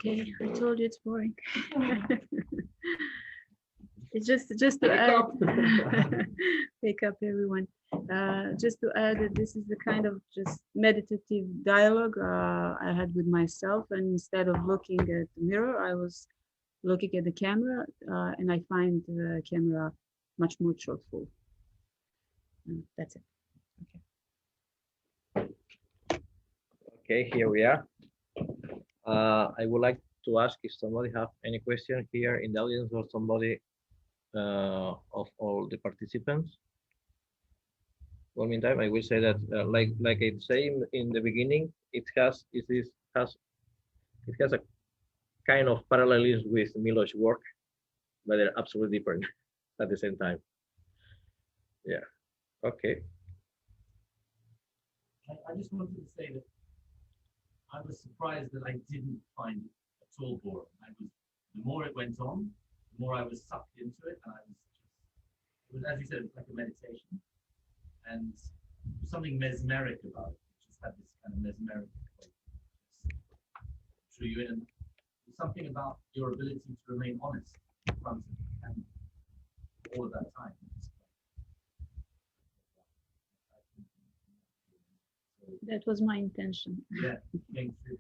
Okay, I told you it's boring. It's just to add, wake up everyone. Just to add that this is the kind of just meditative dialogue I had with myself, and instead of looking at the mirror, I was looking at the camera, and I find the camera much more truthful. That's it. Okay, here we are. I would like to ask if somebody have any question here in the audience, or somebody of all the participants. Well, meantime, I will say that, like I say in the beginning, it has a kind of parallelism with Milo's work, but they're absolutely different at the same time. Yeah. Okay. I just wanted to say that I was surprised that I didn't find it at all boring. The more it went on, the more I was sucked into it, and it was, as you said, like a meditation, and something mesmeric about it. It just had this kind of mesmeric quality. Drew you in, and something about your ability to remain honest in front of the camera all of that time. That was my intention. Yeah, came through.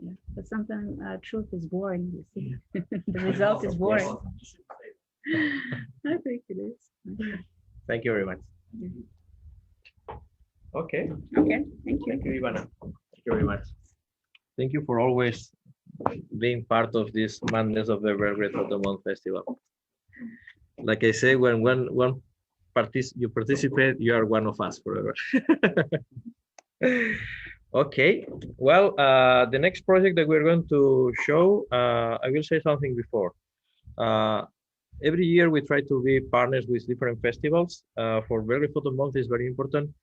Yeah, but sometimes truth is boring, you see. The result is boring. I think it is. Thank you very much. Okay. Okay, thank you. Thank you, Ivana. Thank you very much. Thank you for always being part of this madness of the Belgrade Photo Month Festival. Like I say, when you participate, you are one of us forever. Okay, well, the next project that we're going to show, I will say something before. Every year we try to be partners with different festivals. For Belgrade Photo Month is very important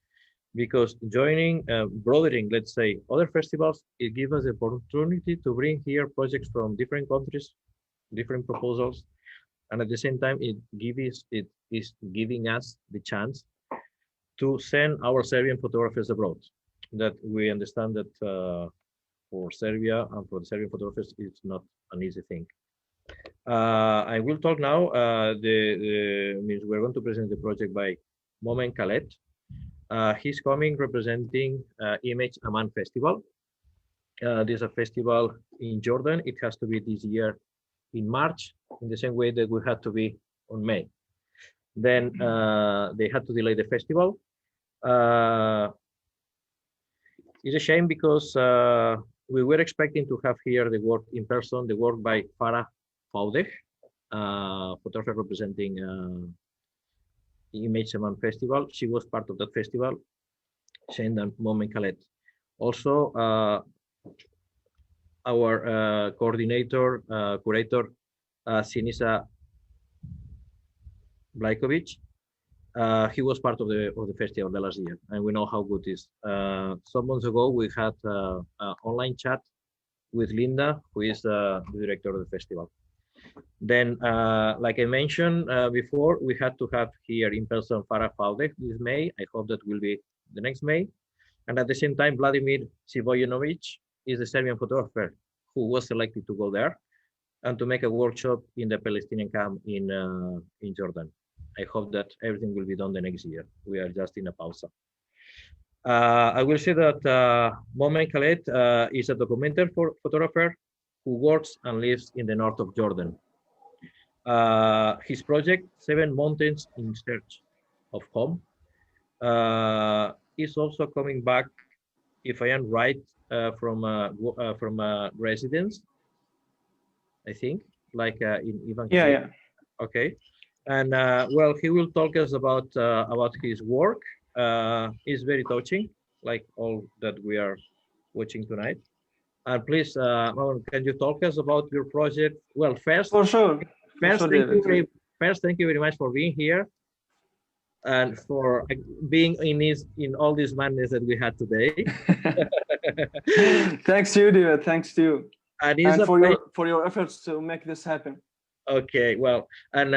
because joining, broadening, let's say, other festivals, it gives us the opportunity to bring here projects from different countries, different proposals, and at the same time, it is giving us the chance to send our Serbian photographers abroad. That we understand that for Serbia and for the Serbian photographers, it's not an easy thing. I will talk now. We're going to present the project by Momen Khaled. He's coming representing Image Amman Festival. This is a festival in Jordan. It has to be this year in March, in the same way that we had to be on May. Then they had to delay the festival. It's a shame because we were expecting to have here the work in person, the work by Farah Faudeh, photographer representing Image Amman Festival. She was part of that festival, same than Momen Khaled. Also, our coordinator, curator, Sinisa Blajković. He was part of the festival the last year, and we know how good it is. Some months ago, we had an online chat with Linda, who is the director of the festival. Then, like I mentioned before, we had to have here in person Farah Faudeh this May. I hope that will be the next May. And at the same time, Vladimir Sivojanović is the Serbian photographer who was selected to go there and to make a workshop in the Palestinian camp in Jordan. I hope that everything will be done the next year. We are just in a pause. I will say that Momen Khaled is a documentary photographer who works and lives in the north of Jordan. His project, 7 Mountains in Search of Home, is also coming back, if I am right, from a residence, I think, like in Ivan. Yeah. Okay. And well, he will talk us about his work. It's very touching, like all that we are watching tonight. And please, can you talk us about your project? Well, first, for sure. First, thank you very much for being here and for being in all this madness that we had today. Thanks to you, David. Thanks to you, and for your efforts to make this happen. Okay, well, and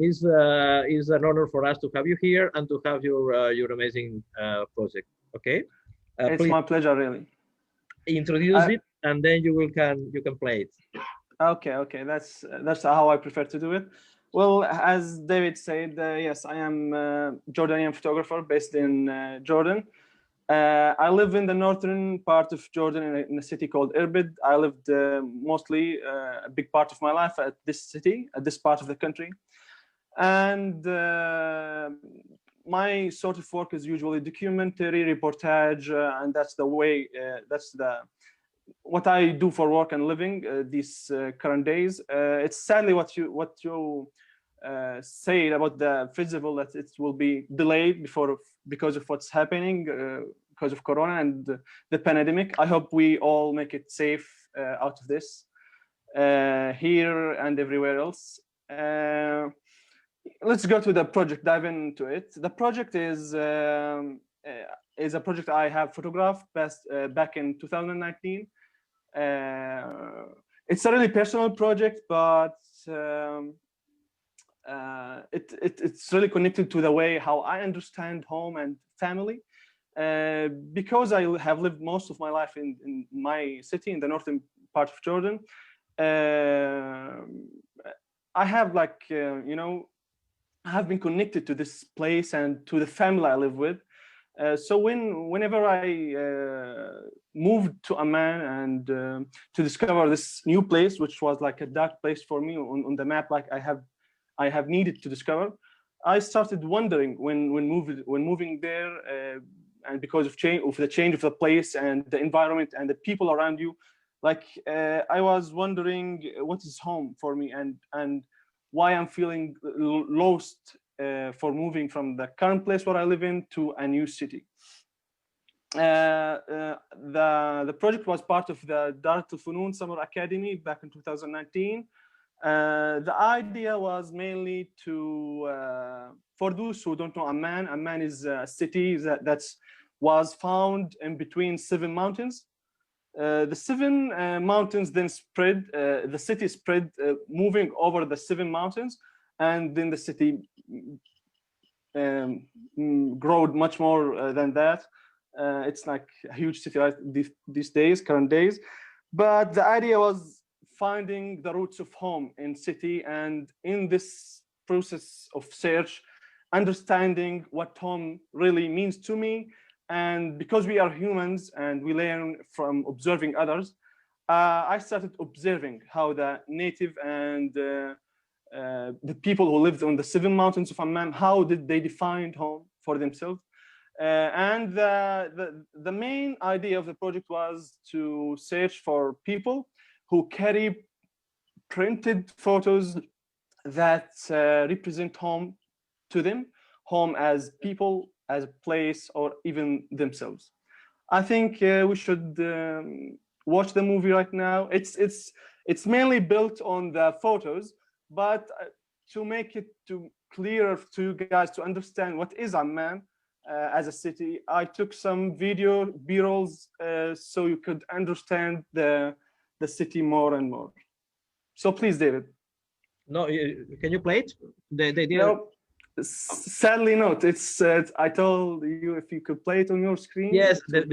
it's an honor for us to have you here and to have your amazing project. Okay, it's my pleasure, really. Introduce it and then you can play it. Okay, that's how I prefer to do it. Well, as David said, yes, I am a Jordanian photographer based in Jordan. I live in the northern part of Jordan in a city called Irbid. I lived mostly a big part of my life at this city, at this part of the country. And my sort of work is usually documentary, reportage, and that's the way, what I do for work and living these current days. It's sadly what you said about the festival, that it will be delayed because of what's happening, because of Corona and the pandemic. I hope we all make it safe out of this here and everywhere else. Let's go to the project, dive into it. The project is a project I have photographed back in 2019. It's a really personal project, but it's really connected to the way how I understand home and family. Because I have lived most of my life in my city, in the northern part of Jordan, I have I have been connected to this place and to the family I live with. So whenever I moved to Amman and to discover this new place, which was like a dark place for me on the map, like I have needed to discover, I started wondering when moving there, and because of the change of the place and the environment and the people around you, like I was wondering what is home for me and why I'm feeling lost for moving from the current place where I live in to a new city. The project was part of the Darat al-Funun Summer Academy back in 2019. The idea was mainly for those who don't know Amman. Amman is a city that was found in between 7 mountains. The 7 mountains then spread, the city spread, moving over the 7 mountains, and then the city growed much more than that. It's like a huge city right these days, current days. But the idea was finding the roots of home in city, and in this process of search, understanding what home really means to me. And because we are humans and we learn from observing others, I started observing how the native and the people who lived on the 7 mountains of Amman, how did they define home for themselves? And the main idea of the project was to search for people who carry printed photos that represent home to them, home as people, as a place, or even themselves. I think we should watch the movie right now. It's mainly built on the photos, but to make it clearer to you guys to understand what is Amman as a city, I took some video B-rolls so you could understand the city more and more. So please, David. No, can you play it? No. Sadly not. It's I told you if you could play it on your screen. Yes, but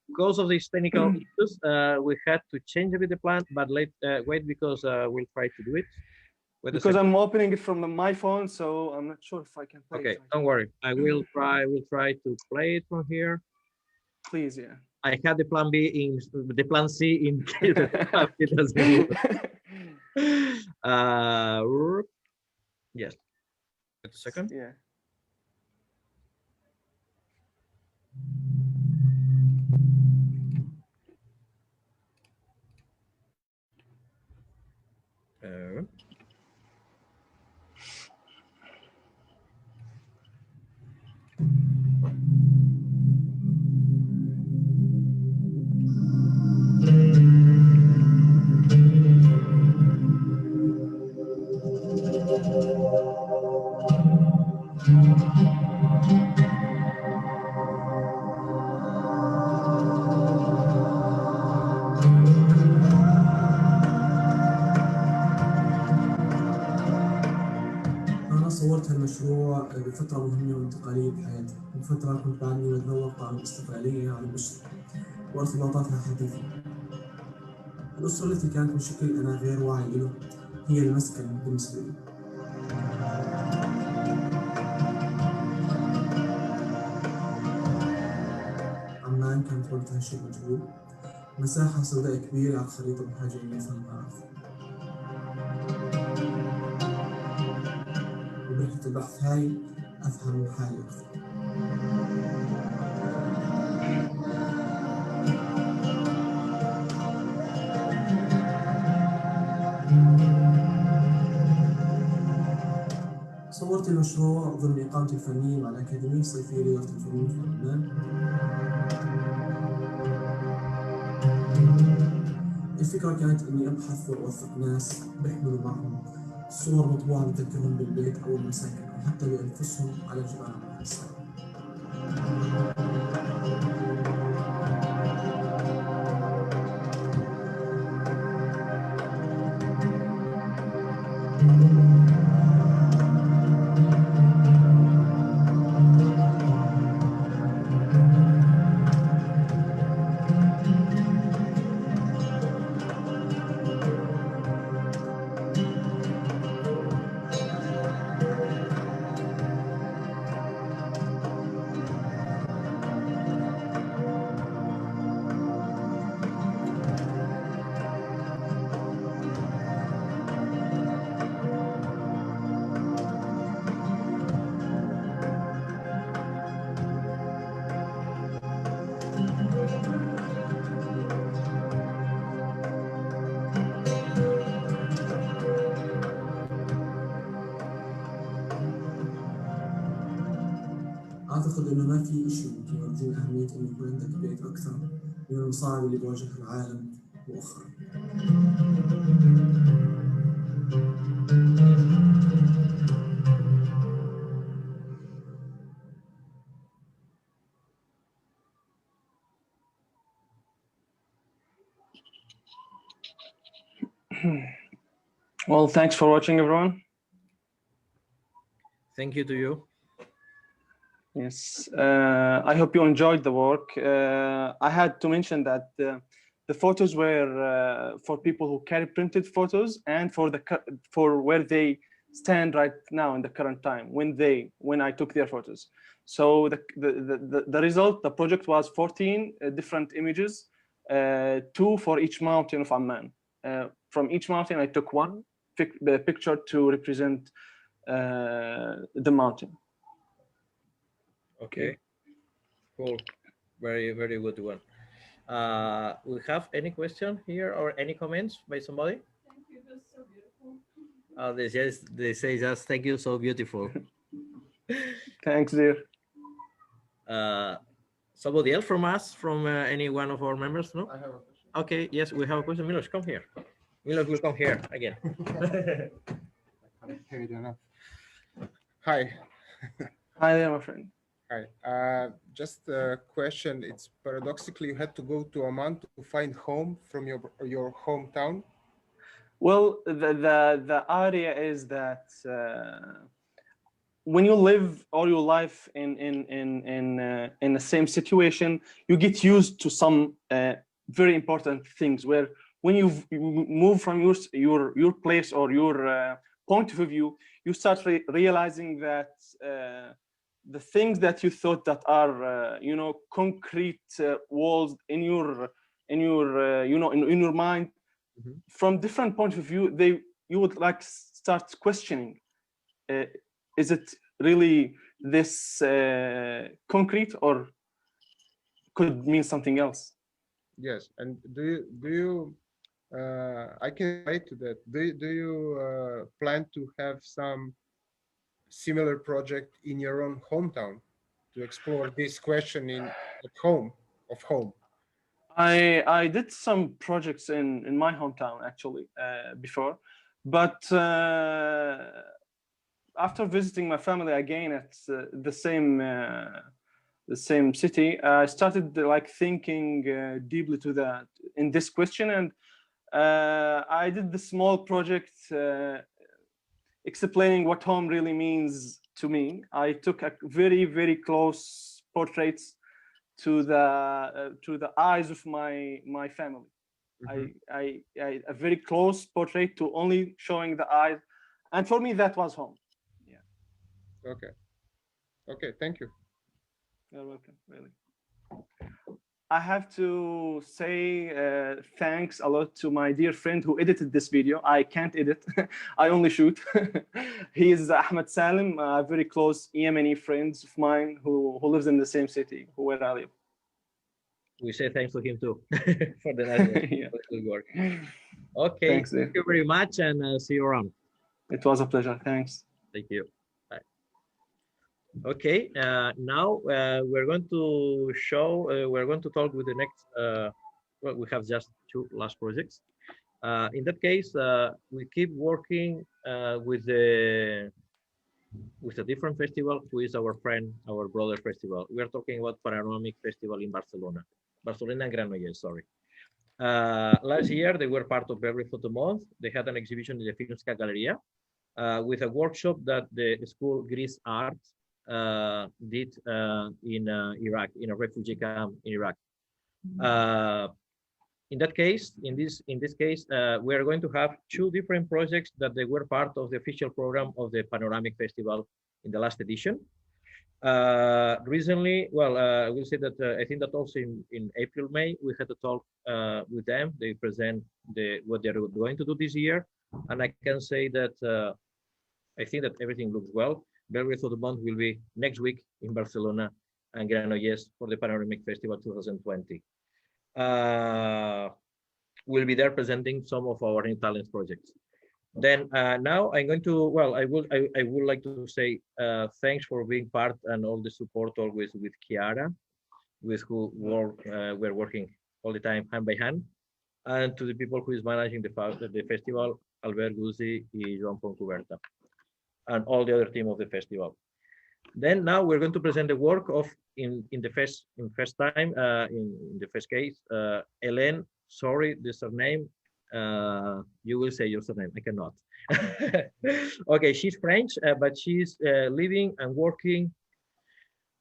because of these technical issues, we had to change a bit the plan. But wait, because we'll try to do it. Because I'm opening it from my phone, so I'm not sure if I can play it. Okay, don't worry. I will try. We'll try to play it from here. Please, yeah. I had the plan B in the plan C in case it doesn't work. Yes. Wait a second. Yeah. صورت هالمشروع بفترة مهمة وانتقالية بحياتي، بفترة كنت بعاني وأتذوق طعم الاستقلالية على البشر وارتباطاتها الخفيفة. الأسرة التي كانت بشكل أنا غير واعي له هي المسكن بالنسبة لي. عمان كانت وقتها شيء مجهول، مساحة سوداء كبيرة على الخريطة بحاجة إني أفهمها أكثر. وبرحلة البحث هاي أفهم حالي أكثر. صورت المشروع ضمن إقامتي الفنية مع الأكاديمية الصيفية لرياضة الفنون في عمان. الفكرة كانت إني أبحث وأوثق ناس بيحملوا معهم صور مطبوعة بتذكرهم بالبيت أو المساكن أو حتى بأنفسهم على جبال عمان السابقة. أعتقد إنه ما في شيء ممكن يورجينا أهمية إنه يكون عندك بيت أكثر من المصاعب اللي بيواجهها العالم مؤخرا. Well, thanks for watching, everyone. Thank you to you. Yes, I hope you enjoyed the work. I had to mention that the photos were for people who carry printed photos and for where they stand right now in the current time when I took their photos. So the result, the project was 14 different images, 2 for each mountain of Amman. From each mountain, I took one picture to represent the mountain. Okay, cool. Very, very good one. We have any question here or any comments by somebody? Thank you, that's so beautiful. They say just thank you, so beautiful. Thanks, dear. Somebody else from us, from any one of our members? No. I have a question. Okay. Yes, we have a question. Milos, come here. Milos will come here again. I haven't paid enough. Hi. Hi there, my friend. Hi. Just a question. It's paradoxically you had to go to Amman to find home from your hometown. Well, the idea is that when you live all your life in the same situation, you get used to some very important things. Where when you move from your place or your point of view, you start realizing that the things that you thought that are concrete walls in your mind, Mm-hmm. from different point of view, you would like start questioning, is it really this concrete or could mean something else? Yes. And do you I can relate to that. Do you plan to have some similar project in your own hometown to explore this question at home? I did some projects in my hometown actually before, but after visiting my family again at the same city, I started like thinking deeply in this question, and I did the small project explaining what home really means to me. I took a very, very close portraits to the eyes of my family. A very close portrait to only showing the eyes, and for me that was home. Yeah. Okay. Okay. Thank you. You're welcome. Really. I have to say thanks a lot to my dear friend who edited this video. I can't edit, I only shoot. He is Ahmed Salim, a very close Yemeni friend of mine who lives in the same city where I live. We say thanks to him too for the nice work. Okay, thanks, thank you very much, and see you around. It was a pleasure. Thanks. Thank you. Bye. Okay, now we're going to show, we're going to talk with the next, well, we have just 2 last projects. In that case, we keep working with a different festival who is our friend, our brother festival. We are talking about Panoramic Festival in Barcelona. Barcelona and Granollers, sorry. Last year, they were part of Belgrade Photo Month. They had an exhibition in the Filmska Galeria with a workshop that the school Greece Art did in Iraq, in a refugee camp in Iraq. In that case, in this case, we are going to have 2 different projects that they were part of the official program of the Panoramic Festival in the last edition. Recently, well, I will say that I think that also in April, May, we had a talk with them. They present what they're going to do this year, and I can say that I think that everything looks well. Belgrade Photo Month will be next week in Barcelona and Granollers for the Panoramic Festival 2020. We'll be there presenting some of our new talents projects. Then now I'm going to, well, I would like to say thanks for being part and all the support always with Chiara, with who we're working all the time hand by hand, and to the people who is managing the festival, Albert Guzzi and Joan Poncuberta, and all the other team of the festival. Then now we're going to present the work of in the first case, Hélène. Sorry, the surname. You will say your surname. I cannot. Okay, she's French, but she's living and working,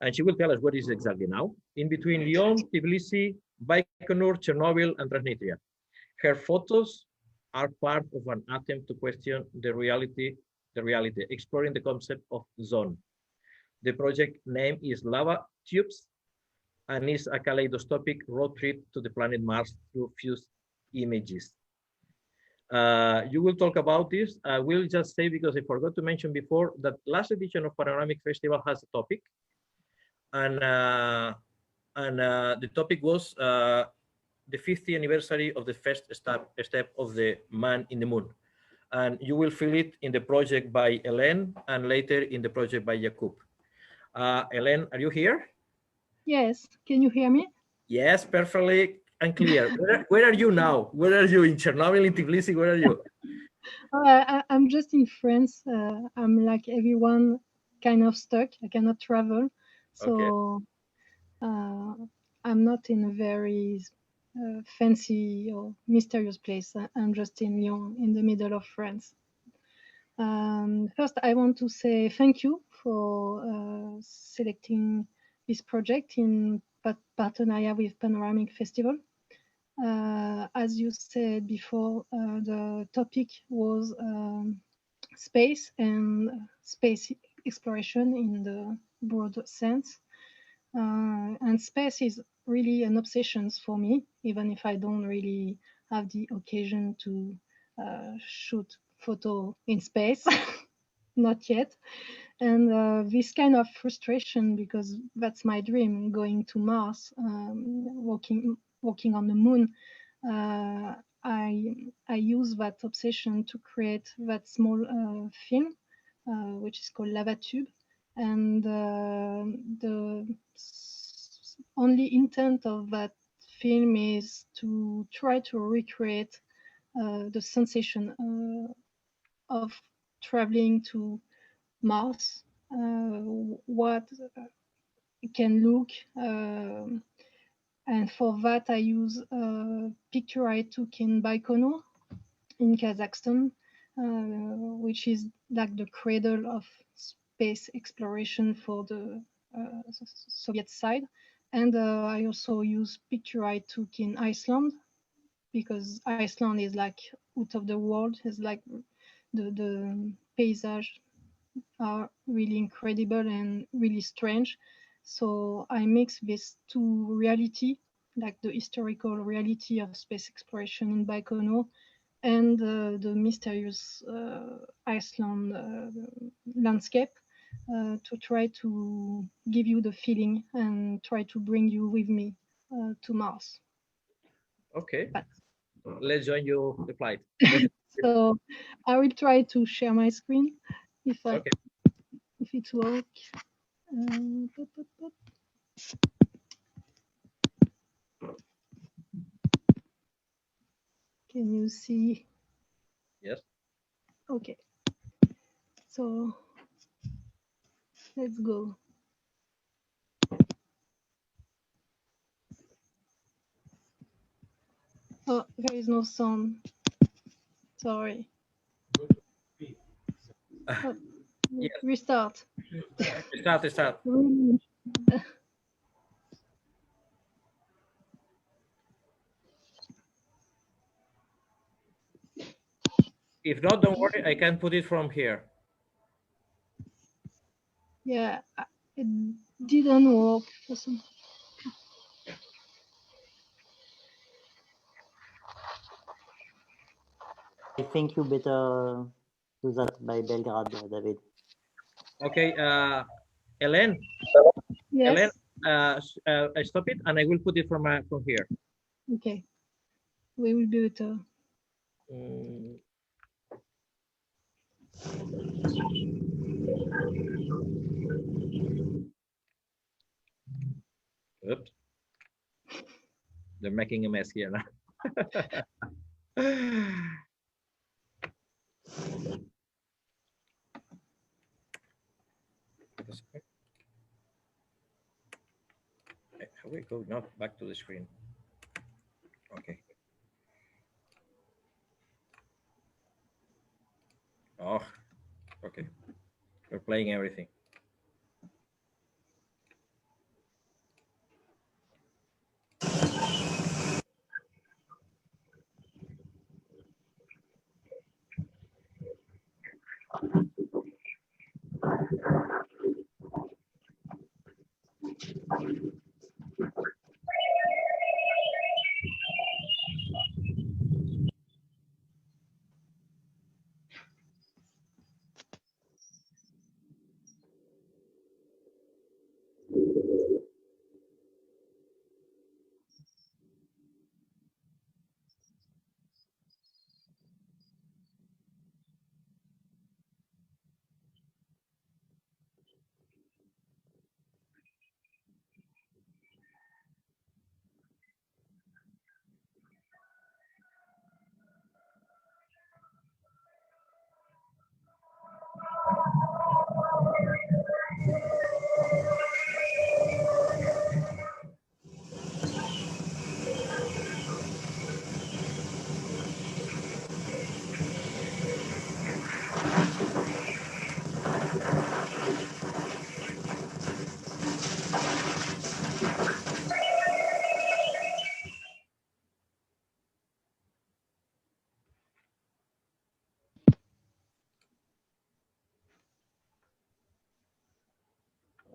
and she will tell us what is exactly now in between Lyon, Tbilisi, Baikonur, Chernobyl, and Transnistria. Her photos are part of an attempt to question the reality, exploring the concept of zone. The project name is Lava Tubes and is a kaleidoscopic road trip to the planet Mars through fused images. You will talk about this. I will just say, because I forgot to mention before, that last edition of Panoramic Festival has a topic, and the topic was the 50th anniversary of the first step of the man in the moon. And you will feel it in the project by Hélène and later in the project by Jakub. Hélène, are you here? Yes, can you hear me? Yes, perfectly and clear. Where are you now? Where are you? In Chernobyl, in Tbilisi, where are you? I'm just in France. I'm like everyone, kind of stuck. I cannot travel. So I'm not in a very fancy or mysterious place. I'm just in Lyon, in the middle of France. First, I want to say thank you for selecting this project in partnership with Panoramic Festival. As you said before, the topic was space and space exploration in the broad sense. And space is really an obsession for me, even if I don't really have the occasion to shoot photo in space, not yet. And this kind of frustration, because that's my dream, going to Mars, working on the moon. I use that obsession to create that small film, which is called Lava Tube. And the only intent of that film is to try to recreate the sensation of traveling to Mars, what it can look, and for that I use a picture I took in Baikonur in Kazakhstan, which is like the cradle of space exploration for the Soviet side. And I also use picture I took in Iceland because Iceland is like out of the world. It's like the paysage are really incredible and really strange. So I mix these two reality, like the historical reality of space exploration in Baikonur and the mysterious Iceland landscape to try to give you the feeling and try to bring you with me to Mars. Okay, let's join you the flight. So I will try to share my screen if it works. Can you see? Yes. Okay. So let's go. Oh, there is no sound. Sorry. Oh, yes. Restart. Restart. If not, don't worry, I can put it from here. Yeah, it didn't work. I think you better do that by Belgrade, David. Okay, Ellen. Yes. Ellen, I stop it and I will put it from here. Okay, we will do it. Oops. They're making a mess here now. We go not back to the screen. Okay. Oh, okay. We're playing everything.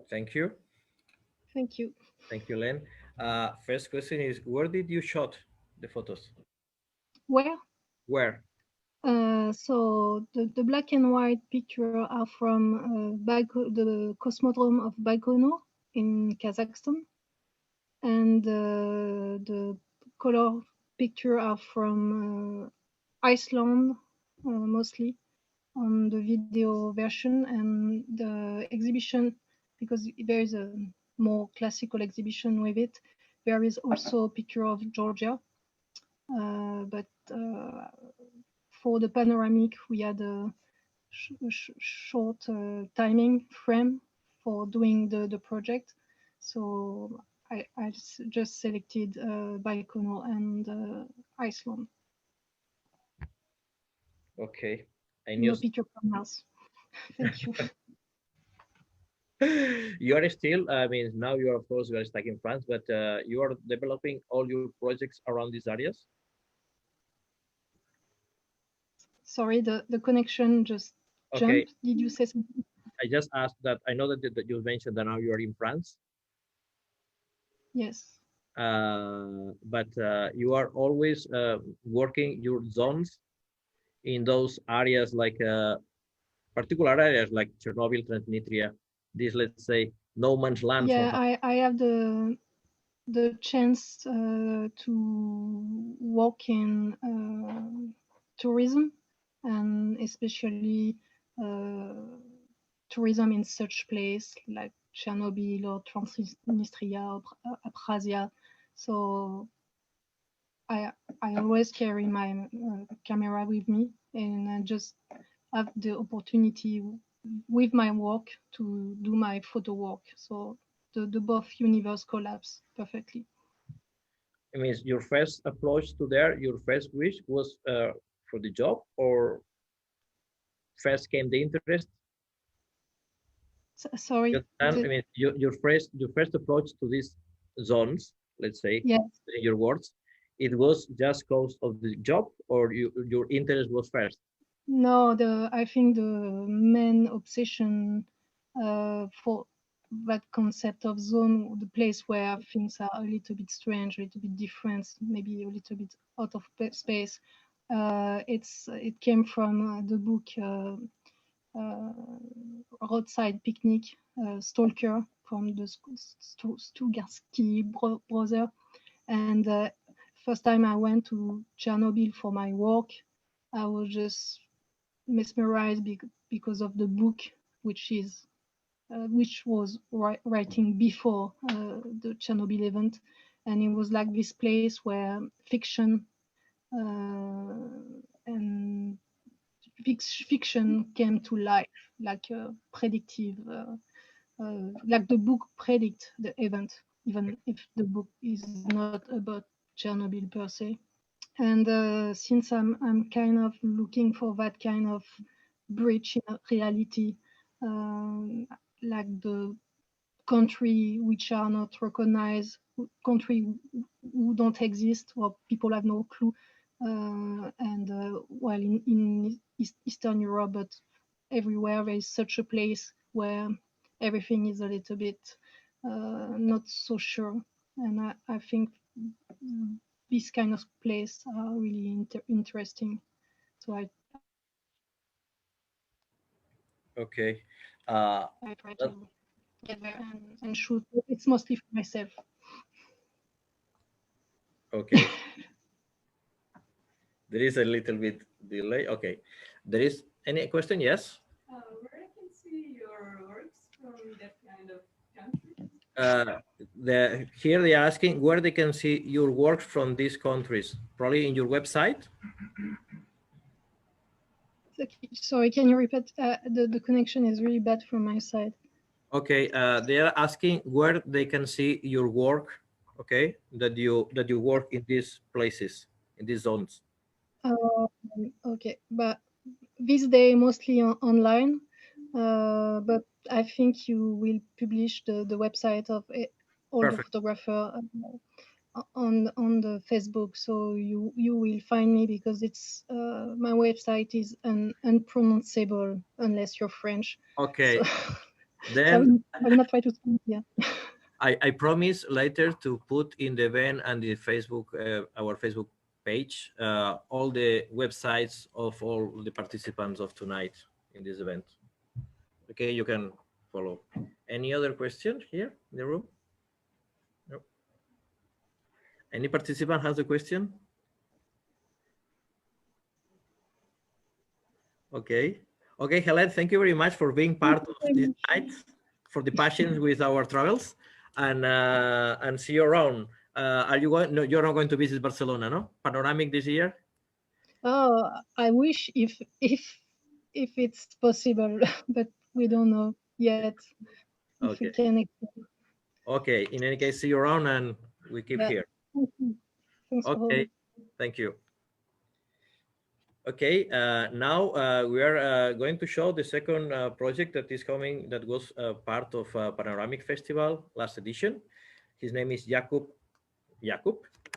Thank you. Thank you. Thank you, Len. First question is, where did you shot the photos? Where? Where? So the black and white picture are from the Cosmodrome of Baikonur in Kazakhstan, and the color picture are from Iceland mostly on the video version, and the exhibition, because there is a more classical exhibition with it, there is also a picture of Georgia, but for the panoramic we had a short timing frame for doing the project, so I just selected Baikonur and Iceland. Okay. No picture from Mars. Thank you. You are still, I mean, now you are, of course, you are stuck in France, but you are developing all your projects around these areas? Sorry, the connection just Okay. jumped. Did you say something? I just asked that. I know that you mentioned that now you are in France. Yes. But you are always working your zones in those areas, like particular areas like Chernobyl, Transnistria, this, let's say, no man's land. Yeah, I have the chance to work in tourism, and especially tourism in such place like Chernobyl or Transnistria or Abkhazia. So I always carry my camera with me, and I just have the opportunity with my work to do my photo work. So the both universe collapse perfectly. I mean, your first approach to there, your first wish was for the job, or first came the interest? Sorry. I mean, your first approach to these zones, let's say, yes, in your words, it was just cause of the job, or your interest was first? No, I think the main obsession for that concept of zone, the place where things are a little bit strange, a little bit different, maybe a little bit out of space. It came from the book Roadside Picnic, Stalker, from the Strugarsky brother. And first time I went to Chernobyl for my work, I was just mesmerized because of the book, which was writing before the Chernobyl event, and it was like this place where fiction and fiction came to life, like predictive, like the book predict the event, even if the book is not about Chernobyl per se. And since I'm kind of looking for that kind of bridge in reality, like the country which are not recognized, country who don't exist, or people have no clue, and well, in Eastern Europe, but everywhere there is such a place where everything is a little bit not so sure, and I think this kind of place are really interesting. So Okay. I try to get there and shoot. It's mostly for myself. Okay. There is a little bit delay. Okay. There is any question? Yes. Where I can see your works from that kind of country? Here they are asking where they can see your work from these countries. Probably in your website. Sorry, can you repeat? The connection is really bad from my side. Okay, they are asking where they can see your work. Okay, that you work in these places, in these zones. Okay, but this day mostly online. But I think you will publish the website of all Perfect. the photographer on the Facebook, so you will find me, because it's my website is unpronounceable unless you're French. Okay. So, Then I will not try to speak here. I promise later to put in the event and the Facebook, our Facebook page, all the websites of all the participants of tonight in this event. Okay, you can follow. Any other question here in the room? No. Any participant has a question? Okay. Okay, Helen, thank you very much for being part of this night, for the passion with our travels, and see you around. Are you going? No, you're not going to visit Barcelona, no? Panoramic this year? Oh, I wish if it's possible, but we don't know yet if Okay. we can. Okay. In any case, see you around, and we keep here. Thanks okay. Thank you. Okay, now we are going to show the second project that is coming, that was part of Panoramic Festival last edition. His name is Jakub.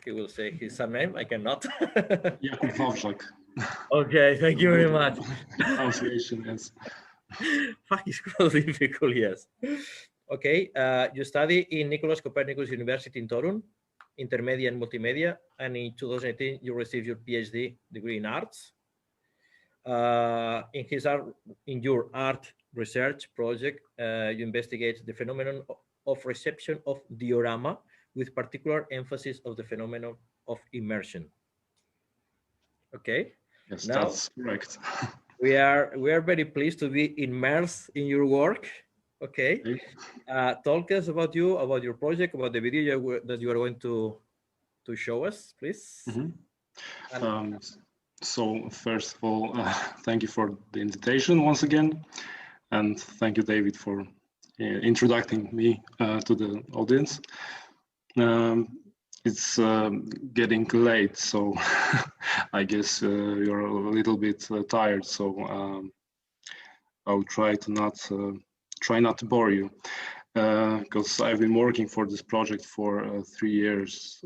He will say his surname, I cannot. Jakub Wawrzak. Okay, thank you very much. Pronunciation, yes. Fuck, it's quite difficult, yes. Okay, you study in Nicholas Copernicus University in Torun, Intermedia and Multimedia, and in 2018 you received your PhD degree in arts. In your art research project, you investigate the phenomenon of reception of diorama, with particular emphasis of the phenomenon of immersion. Okay. Yes, now that's correct. we are very pleased to be immersed in your work. Okay. Talk us about your project, about the video that you are going to show us, please. Mm-hmm. So first of all, thank you for the invitation once again, and thank you, David, for introducing me to the audience. It's getting late, so I guess you're a little bit tired. So I'll try not to bore you, because I've been working for this project for 3 years.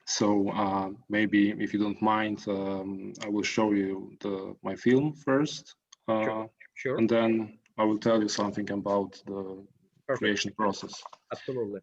So maybe, if you don't mind, I will show you my film first, sure. And then I will tell you something about the creation process. Absolutely.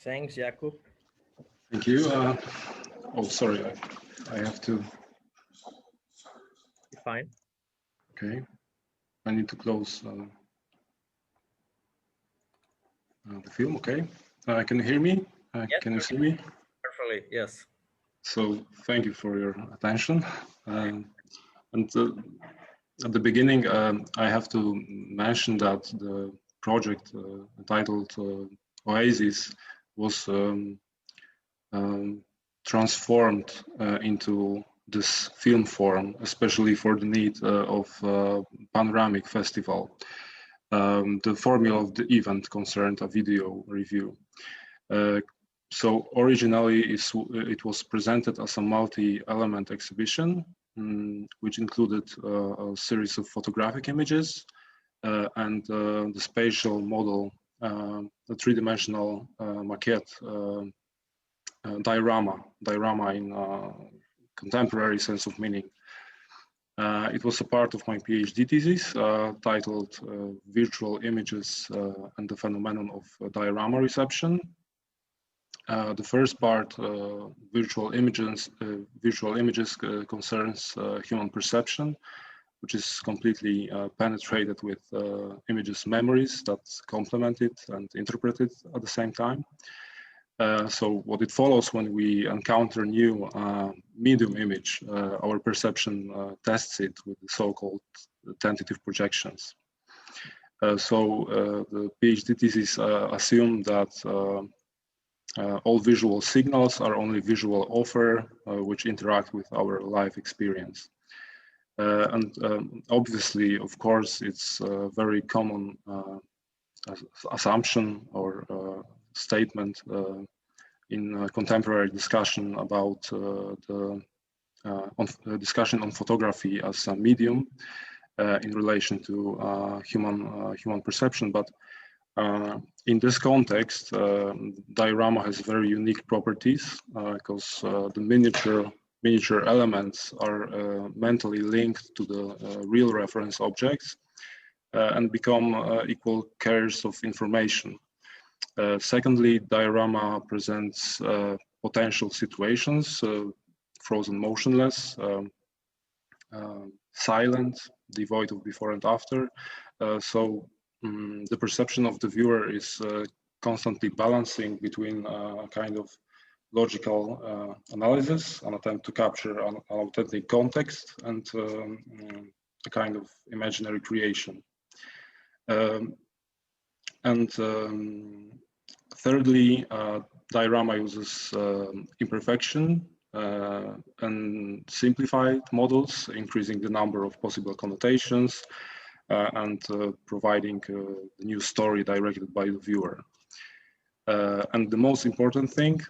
Thanks, Jakub. Thank you. Oh, sorry, I have to. Fine. Okay, I need to close the film. Okay, can you hear me? Yes, can you see me? Perfectly, yes. So thank you for your attention. And at the beginning, I have to mention that the project entitled Oasis was transformed into this film form, especially for the need of Panoramic Festival. The formula of the event concerned a video review. So originally it was presented as a multi-element exhibition, which included a series of photographic images and the spatial model, the three-dimensional maquette, diorama in contemporary sense of meaning. It was a part of my PhD thesis titled Virtual Images and the Phenomenon of Diorama Reception. The first part, visual images concerns human perception, which is completely penetrated with images memories that complement it and interpret it at the same time. So what it follows when we encounter new medium image, our perception tests it with the so-called tentative projections. So the PhD thesis assumed that all visual signals are only visual offer which interact with our life experience. And obviously, of course, it's a very common assumption or statement in contemporary discussion about discussion on photography as a medium in relation to human perception. But in this context, diorama has very unique properties because the miniature elements are mentally linked to the real reference objects and become equal carriers of information. Secondly, diorama presents potential situations, frozen motionless, silent, devoid of before and after. So the perception of the viewer is constantly balancing between a kind of logical analysis, an attempt to capture an authentic context, and a kind of imaginary creation. Thirdly, diorama uses imperfection and simplified models, increasing the number of possible connotations and providing the new story directed by the viewer. And the most important thing,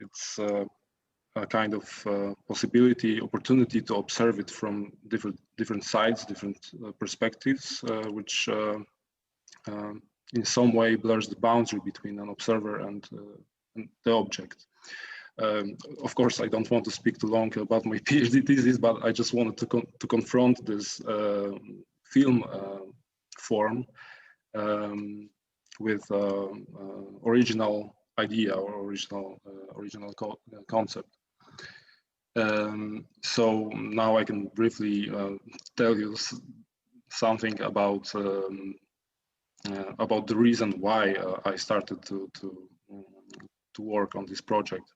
it's a kind of opportunity to observe it from different sides, different perspectives, which in some way blurs the boundary between an observer and the object. Of course, I don't want to speak too long about my PhD thesis, but I just wanted to confront this film form with original idea or original concept. So now I can briefly tell you something about the reason why I started to work on this project.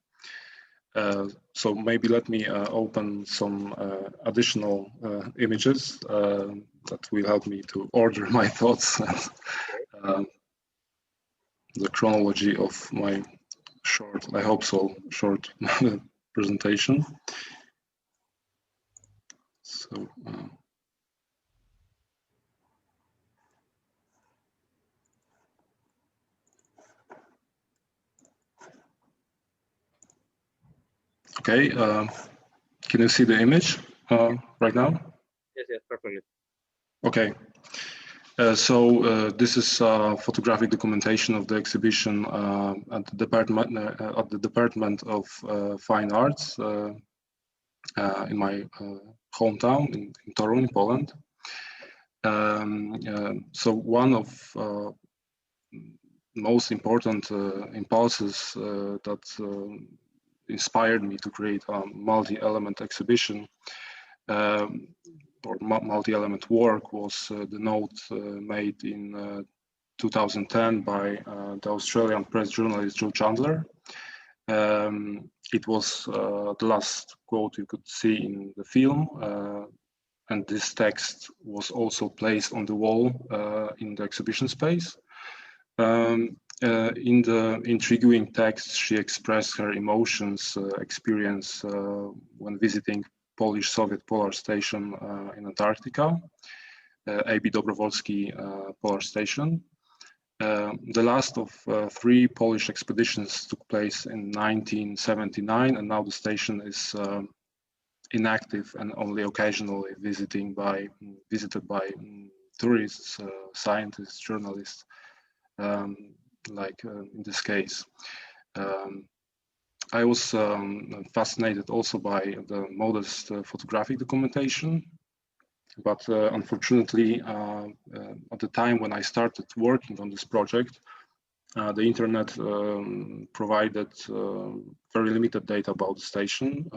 So maybe let me open some additional images that will help me to order my thoughts and the chronology of my short, I hope so, short presentation. So. Okay, can you see the image right now? Yes, perfectly. Okay, This is photographic documentation of the exhibition at the Department of Fine Arts in my hometown in Toruń, Poland. So one of most important impulses that inspired me to create a multi-element exhibition or multi-element work was the note made in 2010 by the Australian press journalist Joe Chandler. It was the last quote you could see in the film, and this text was also placed on the wall in the exhibition space. In the intriguing text, she expressed her emotions, experience when visiting Polish Soviet Polar Station in Antarctica, A.B. Dobrowolski Polar Station. The last of 3 Polish expeditions took place in 1979, and now the station is inactive and only occasionally visited by tourists, scientists, journalists, like in this case. I was fascinated also by the modest photographic documentation, but unfortunately, at the time when I started working on this project, the internet provided very limited data about the station.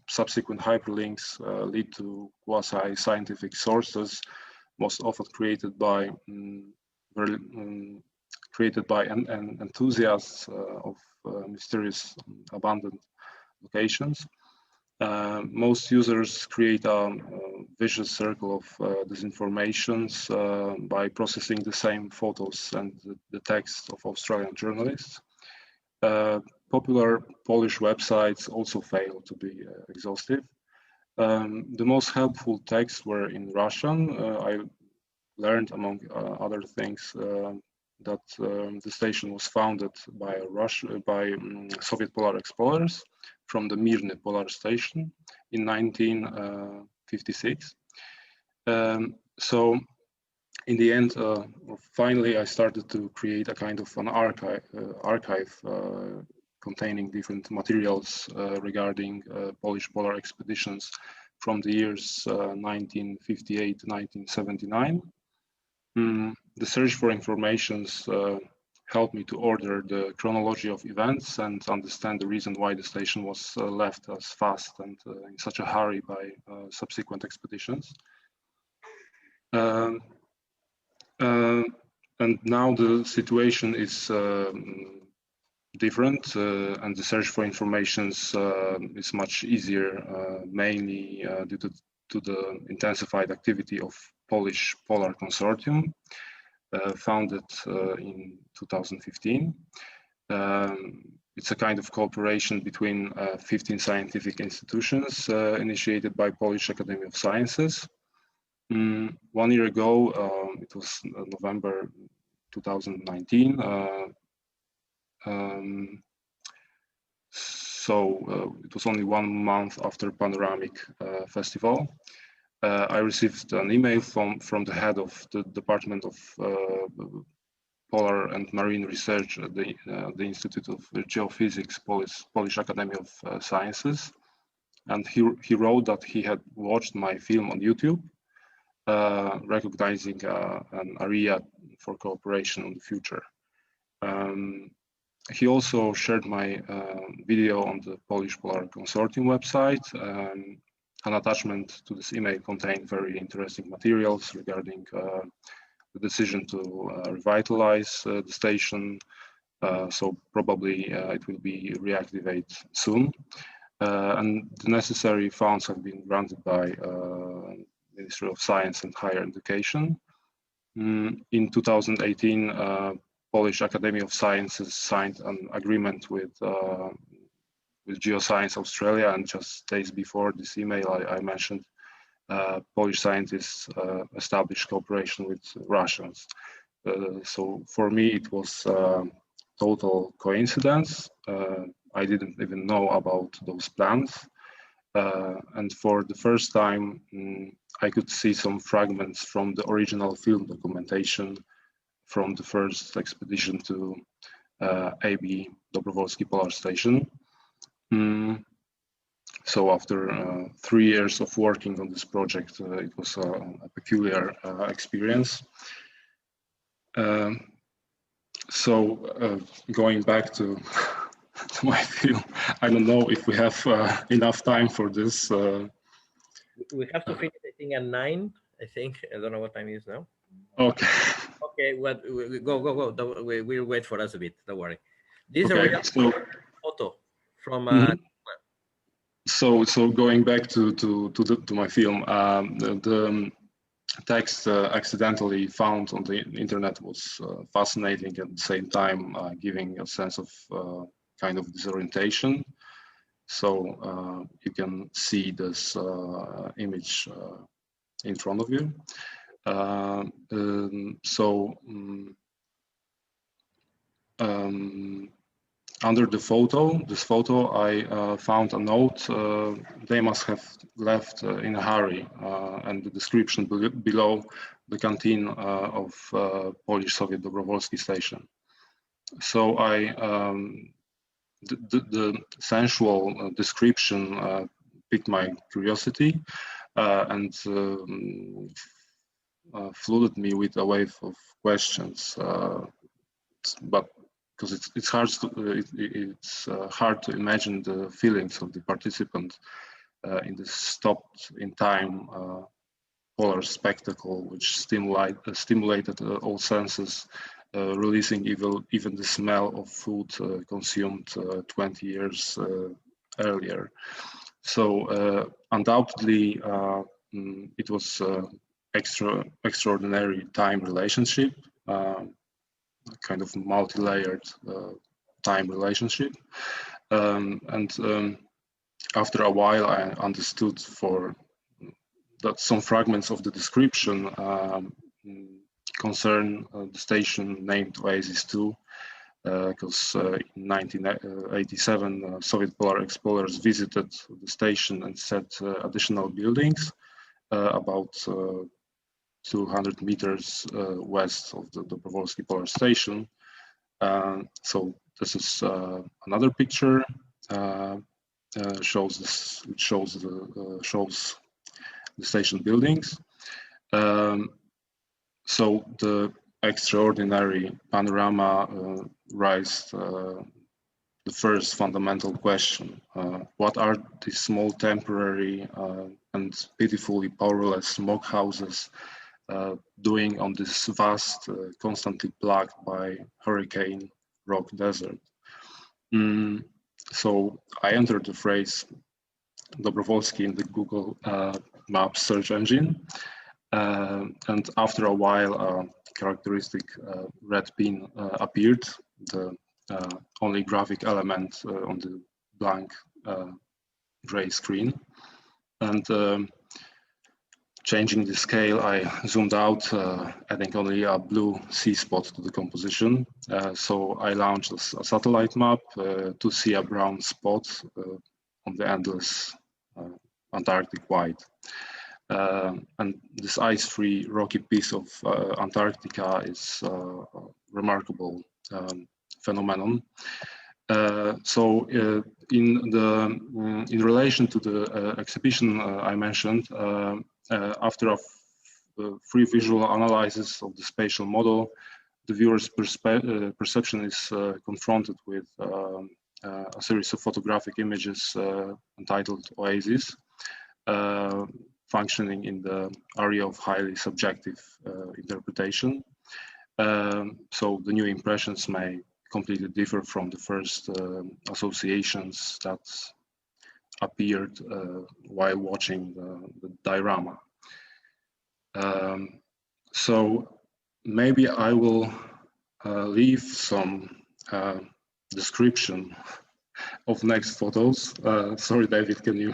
Subsequent hyperlinks lead to quasi-scientific sources, most often created by enthusiasts of mysterious abandoned locations. Most users create a vicious circle of disinformations by processing the same photos and the text of Australian journalists. Popular Polish websites also fail to be exhaustive. The most helpful texts were in Russian. I learned, among other things, that the station was founded by Soviet polar explorers from the Mirny Polar Station in 1956. So in the end, finally, I started to create a kind of an archive containing different materials regarding Polish polar expeditions from the years 1958 to 1979. The search for information helped me to order the chronology of events and understand the reason why the station was left as fast and in such a hurry by subsequent expeditions. And now the situation is different, and the search for information is much easier, mainly due to the intensified activity of Polish Polar Consortium, founded in 2015. It's a kind of cooperation between 15 scientific institutions initiated by Polish Academy of Sciences. 1 year ago, it was November 2019. So it was only 1 month after Panoramic Festival. I received an email from the head of the Department of Polar and Marine Research at the Institute of Geophysics, Polish Academy of Sciences. And he wrote that he had watched my film on YouTube, recognizing an area for cooperation in the future. He also shared my video on the Polish Polar Consortium website. An attachment to this email contained very interesting materials regarding the decision to revitalize the station. So probably it will be reactivated soon. And the necessary funds have been granted by Ministry of Science and Higher Education. In 2018, Polish Academy of Sciences signed an agreement with Geoscience Australia, and just days before this email I mentioned, Polish scientists established cooperation with Russians. So for me it was total coincidence. I didn't even know about those plans. and for the first time, I could see some fragments from the original film documentation from the first expedition to AB Dobrowolski Polar Station. So after 3 years of working on this project, it was a peculiar experience. So going back to my film, I don't know if we have enough time for this. We have to finish, I think, at 9. I think, I don't know what time it is now. Okay. Okay, go. We'll wait for us a bit. Don't worry. This is a Okay, real photo from. So going back to my film, the text accidentally found on the internet was fascinating, at the same time giving a sense of kind of disorientation. So you can see this image in front of you. Under the photo, I found a note. They must have left in a hurry, and the description below the canteen of Polish Soviet Dobrowolski station. So the sensual description piqued my curiosity and flooded me with a wave of questions. But because it's hard to imagine the feelings of the participant in this stopped in time polar spectacle, which stimulated all senses, releasing even the smell of food consumed 20 years earlier. So undoubtedly, it was extraordinary time relationship. Kind of multi-layered time relationship, and after a while I understood that some fragments of the description concern the station named Oasis 2, because in 1987 Soviet polar explorers visited the station and set additional buildings about 200 meters west of the Dobrowolski Polar Station. So this is another picture. Shows the station buildings. So the extraordinary panorama raised the first fundamental question: what are these small, temporary, and pitifully powerless smoke houses doing on this vast, constantly plagued by hurricane rock desert? So I entered the phrase Dobrowolski in the Google Maps search engine, and after a while a characteristic red pin appeared, the only graphic element on the blank gray screen. And changing the scale, I zoomed out, adding only a blue sea spot to the composition. So I launched a satellite map to see a brown spot on the endless Antarctic white. And this ice-free rocky piece of Antarctica is a remarkable phenomenon. So in relation to the exhibition I mentioned, after a free visual analysis of the spatial model, the viewer's perception is confronted with a series of photographic images entitled Oasis, functioning in the area of highly subjective interpretation. So the new impressions may completely differ from the first associations that appeared while watching the diorama. So maybe I will leave some description of next photos. Sorry, David, can you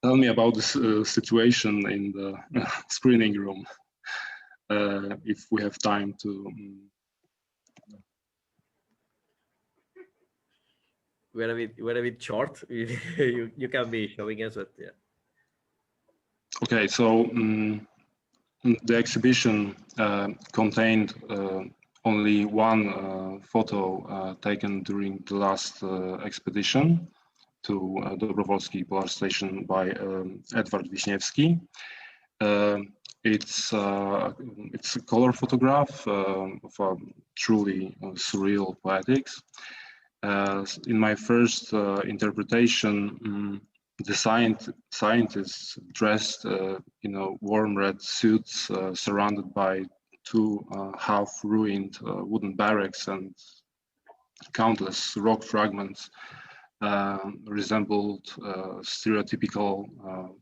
tell me about this situation in the screening room, if we have time to. we're a bit short. You can be showing us, but yeah. Okay, so the exhibition contained only one photo taken during the last expedition to Dobrowolski Polar Station by Edward Wiśniewski. It's a color photograph of a truly surreal poetics. In my first interpretation, the scientists dressed in warm red suits, surrounded by two half-ruined wooden barracks and countless rock fragments, resembled stereotypical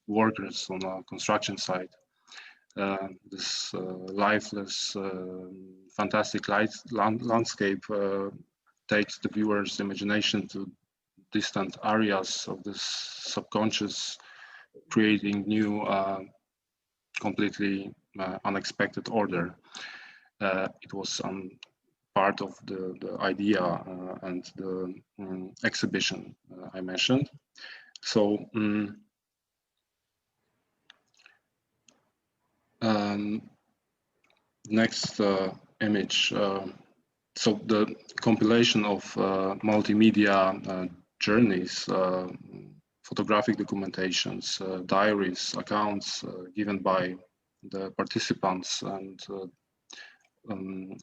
workers on a construction site. This lifeless, fantastic landscape takes the viewer's imagination to distant areas of this subconscious, creating new, completely unexpected order. It was part of the idea and the exhibition I mentioned. So next image. So the compilation of multimedia journeys, photographic documentations, diaries, accounts given by the participants and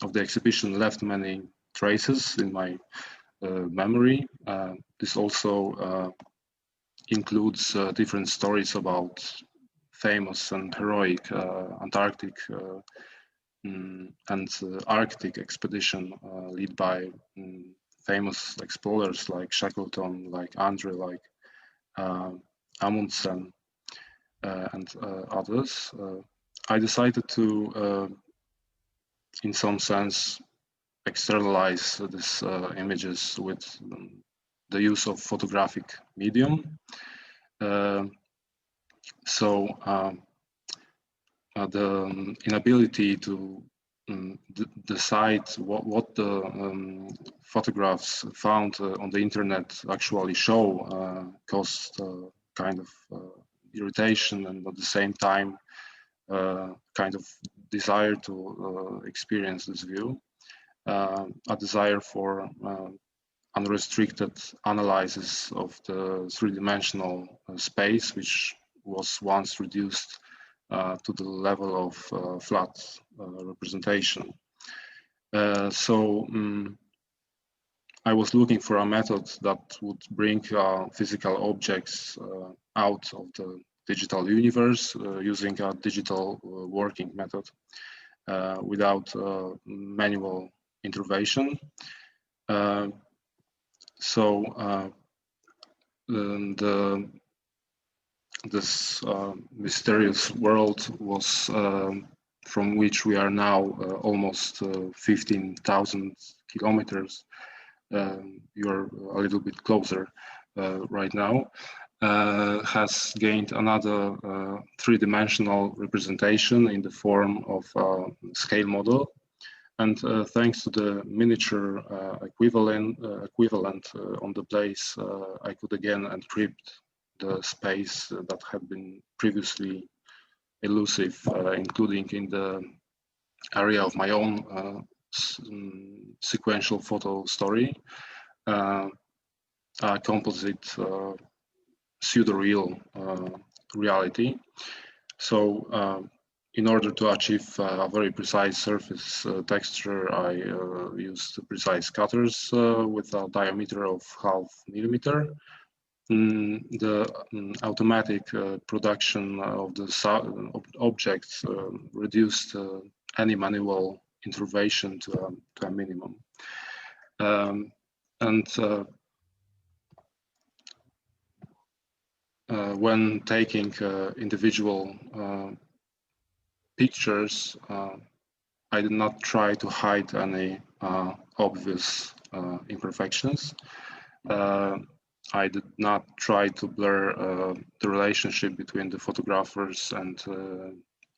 of the exhibition left many traces in my memory. This also includes different stories about famous and heroic Antarctic and Arctic expedition led by famous explorers like Shackleton, like Andre, like Amundsen, and others. I decided to, in some sense, externalize these images with the use of photographic medium. So the inability to decide what the photographs found on the internet actually show caused kind of irritation, and at the same time kind of desire to experience this view, a desire for unrestricted analysis of the three-dimensional space, which was once reduced to the level of flat representation. So I was looking for a method that would bring physical objects out of the digital universe using a digital working method without manual intervention. So this mysterious world was from which we are now almost 15,000 kilometers. You're a little bit closer right now. Has gained another three-dimensional representation in the form of a scale model. And thanks to the miniature equivalent on the place, I could again encrypt the space that had been previously elusive, including in the area of my own sequential photo story, a composite pseudo-real reality. So in order to achieve a very precise surface texture, I used precise cutters with a diameter of 0.5 millimeter. The automatic production of the objects reduced any manual intervention to a minimum. When taking individual pictures, I did not try to hide any obvious imperfections. I did not try to blur the relationship between the photographers and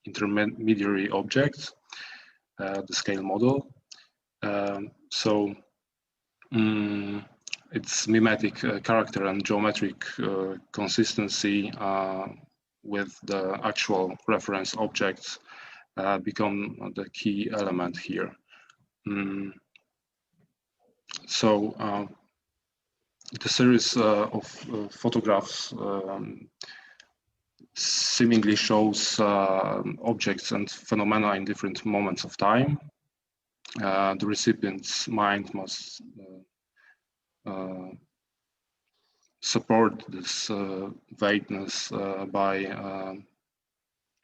intermediary objects, the scale model. So its mimetic character and geometric consistency with the actual reference objects become the key element here. So the series of photographs seemingly shows objects and phenomena in different moments of time. The recipient's mind must support this vagueness by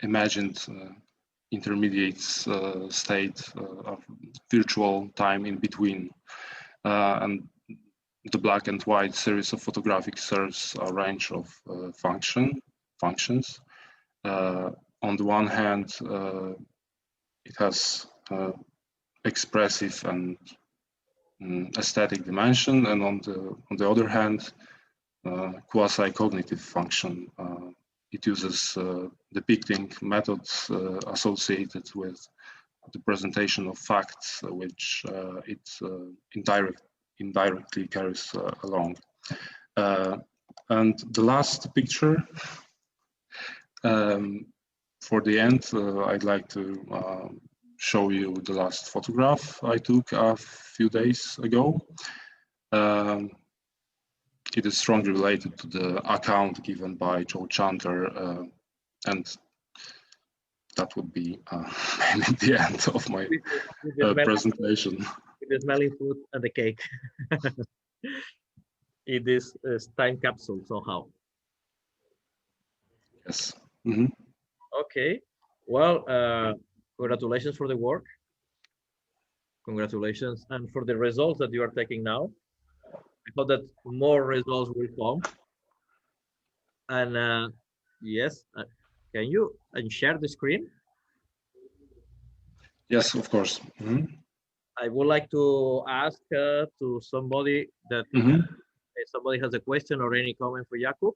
imagined intermediate state of virtual time in between. And the black and white series of photographic serves a range of functions. On the one hand, it has expressive and aesthetic dimension, and on the other hand, quasi-cognitive function. It uses depicting methods associated with the presentation of facts, which it indirectly carries along. And the last picture, for the end, I'd like to show you the last photograph I took a few days ago. It is strongly related to the account given by Joe Chandler, and that would be maybe the end of my presentation. With the smelling food and the cake. It is a time capsule somehow. Yes. Mm-hmm. Okay. Well, congratulations for the work. Congratulations, and for the results that you are taking now. I hope that more results will come. And yes, can you share the screen? Yes, of course. Mm-hmm. I would like to ask to somebody that if somebody has a question or any comment for Jakub.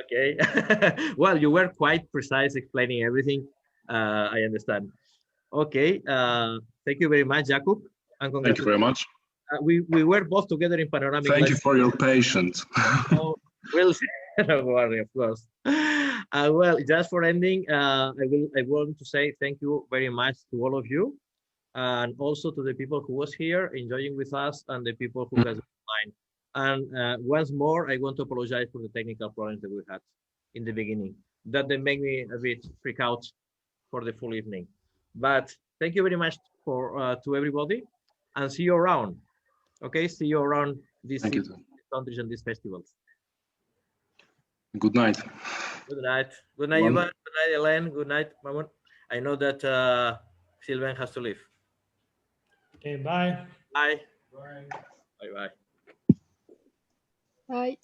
Okay. Well, you were quite precise explaining everything. I understand. Okay. Thank you very much, Jakub. And thank you very much. We were both together in Panoramic. Thank you for your patience. Oh, well, don't worry, of course. Well, just for ending, I want to say thank you very much to all of you, and also to the people who was here enjoying with us, and the people who has online. And once more, I want to apologize for the technical problems that we had in the beginning. That they make me a bit freak out for the full evening. But thank you very much for to everybody, and see you around. Okay, see you around these countries and these festivals. Good night. Good night. Good night, Ivan. Good night, Elaine. Good night, Mamun. I know that Sylvain has to leave. Okay, bye. Bye. Bye. Bye-bye. Bye.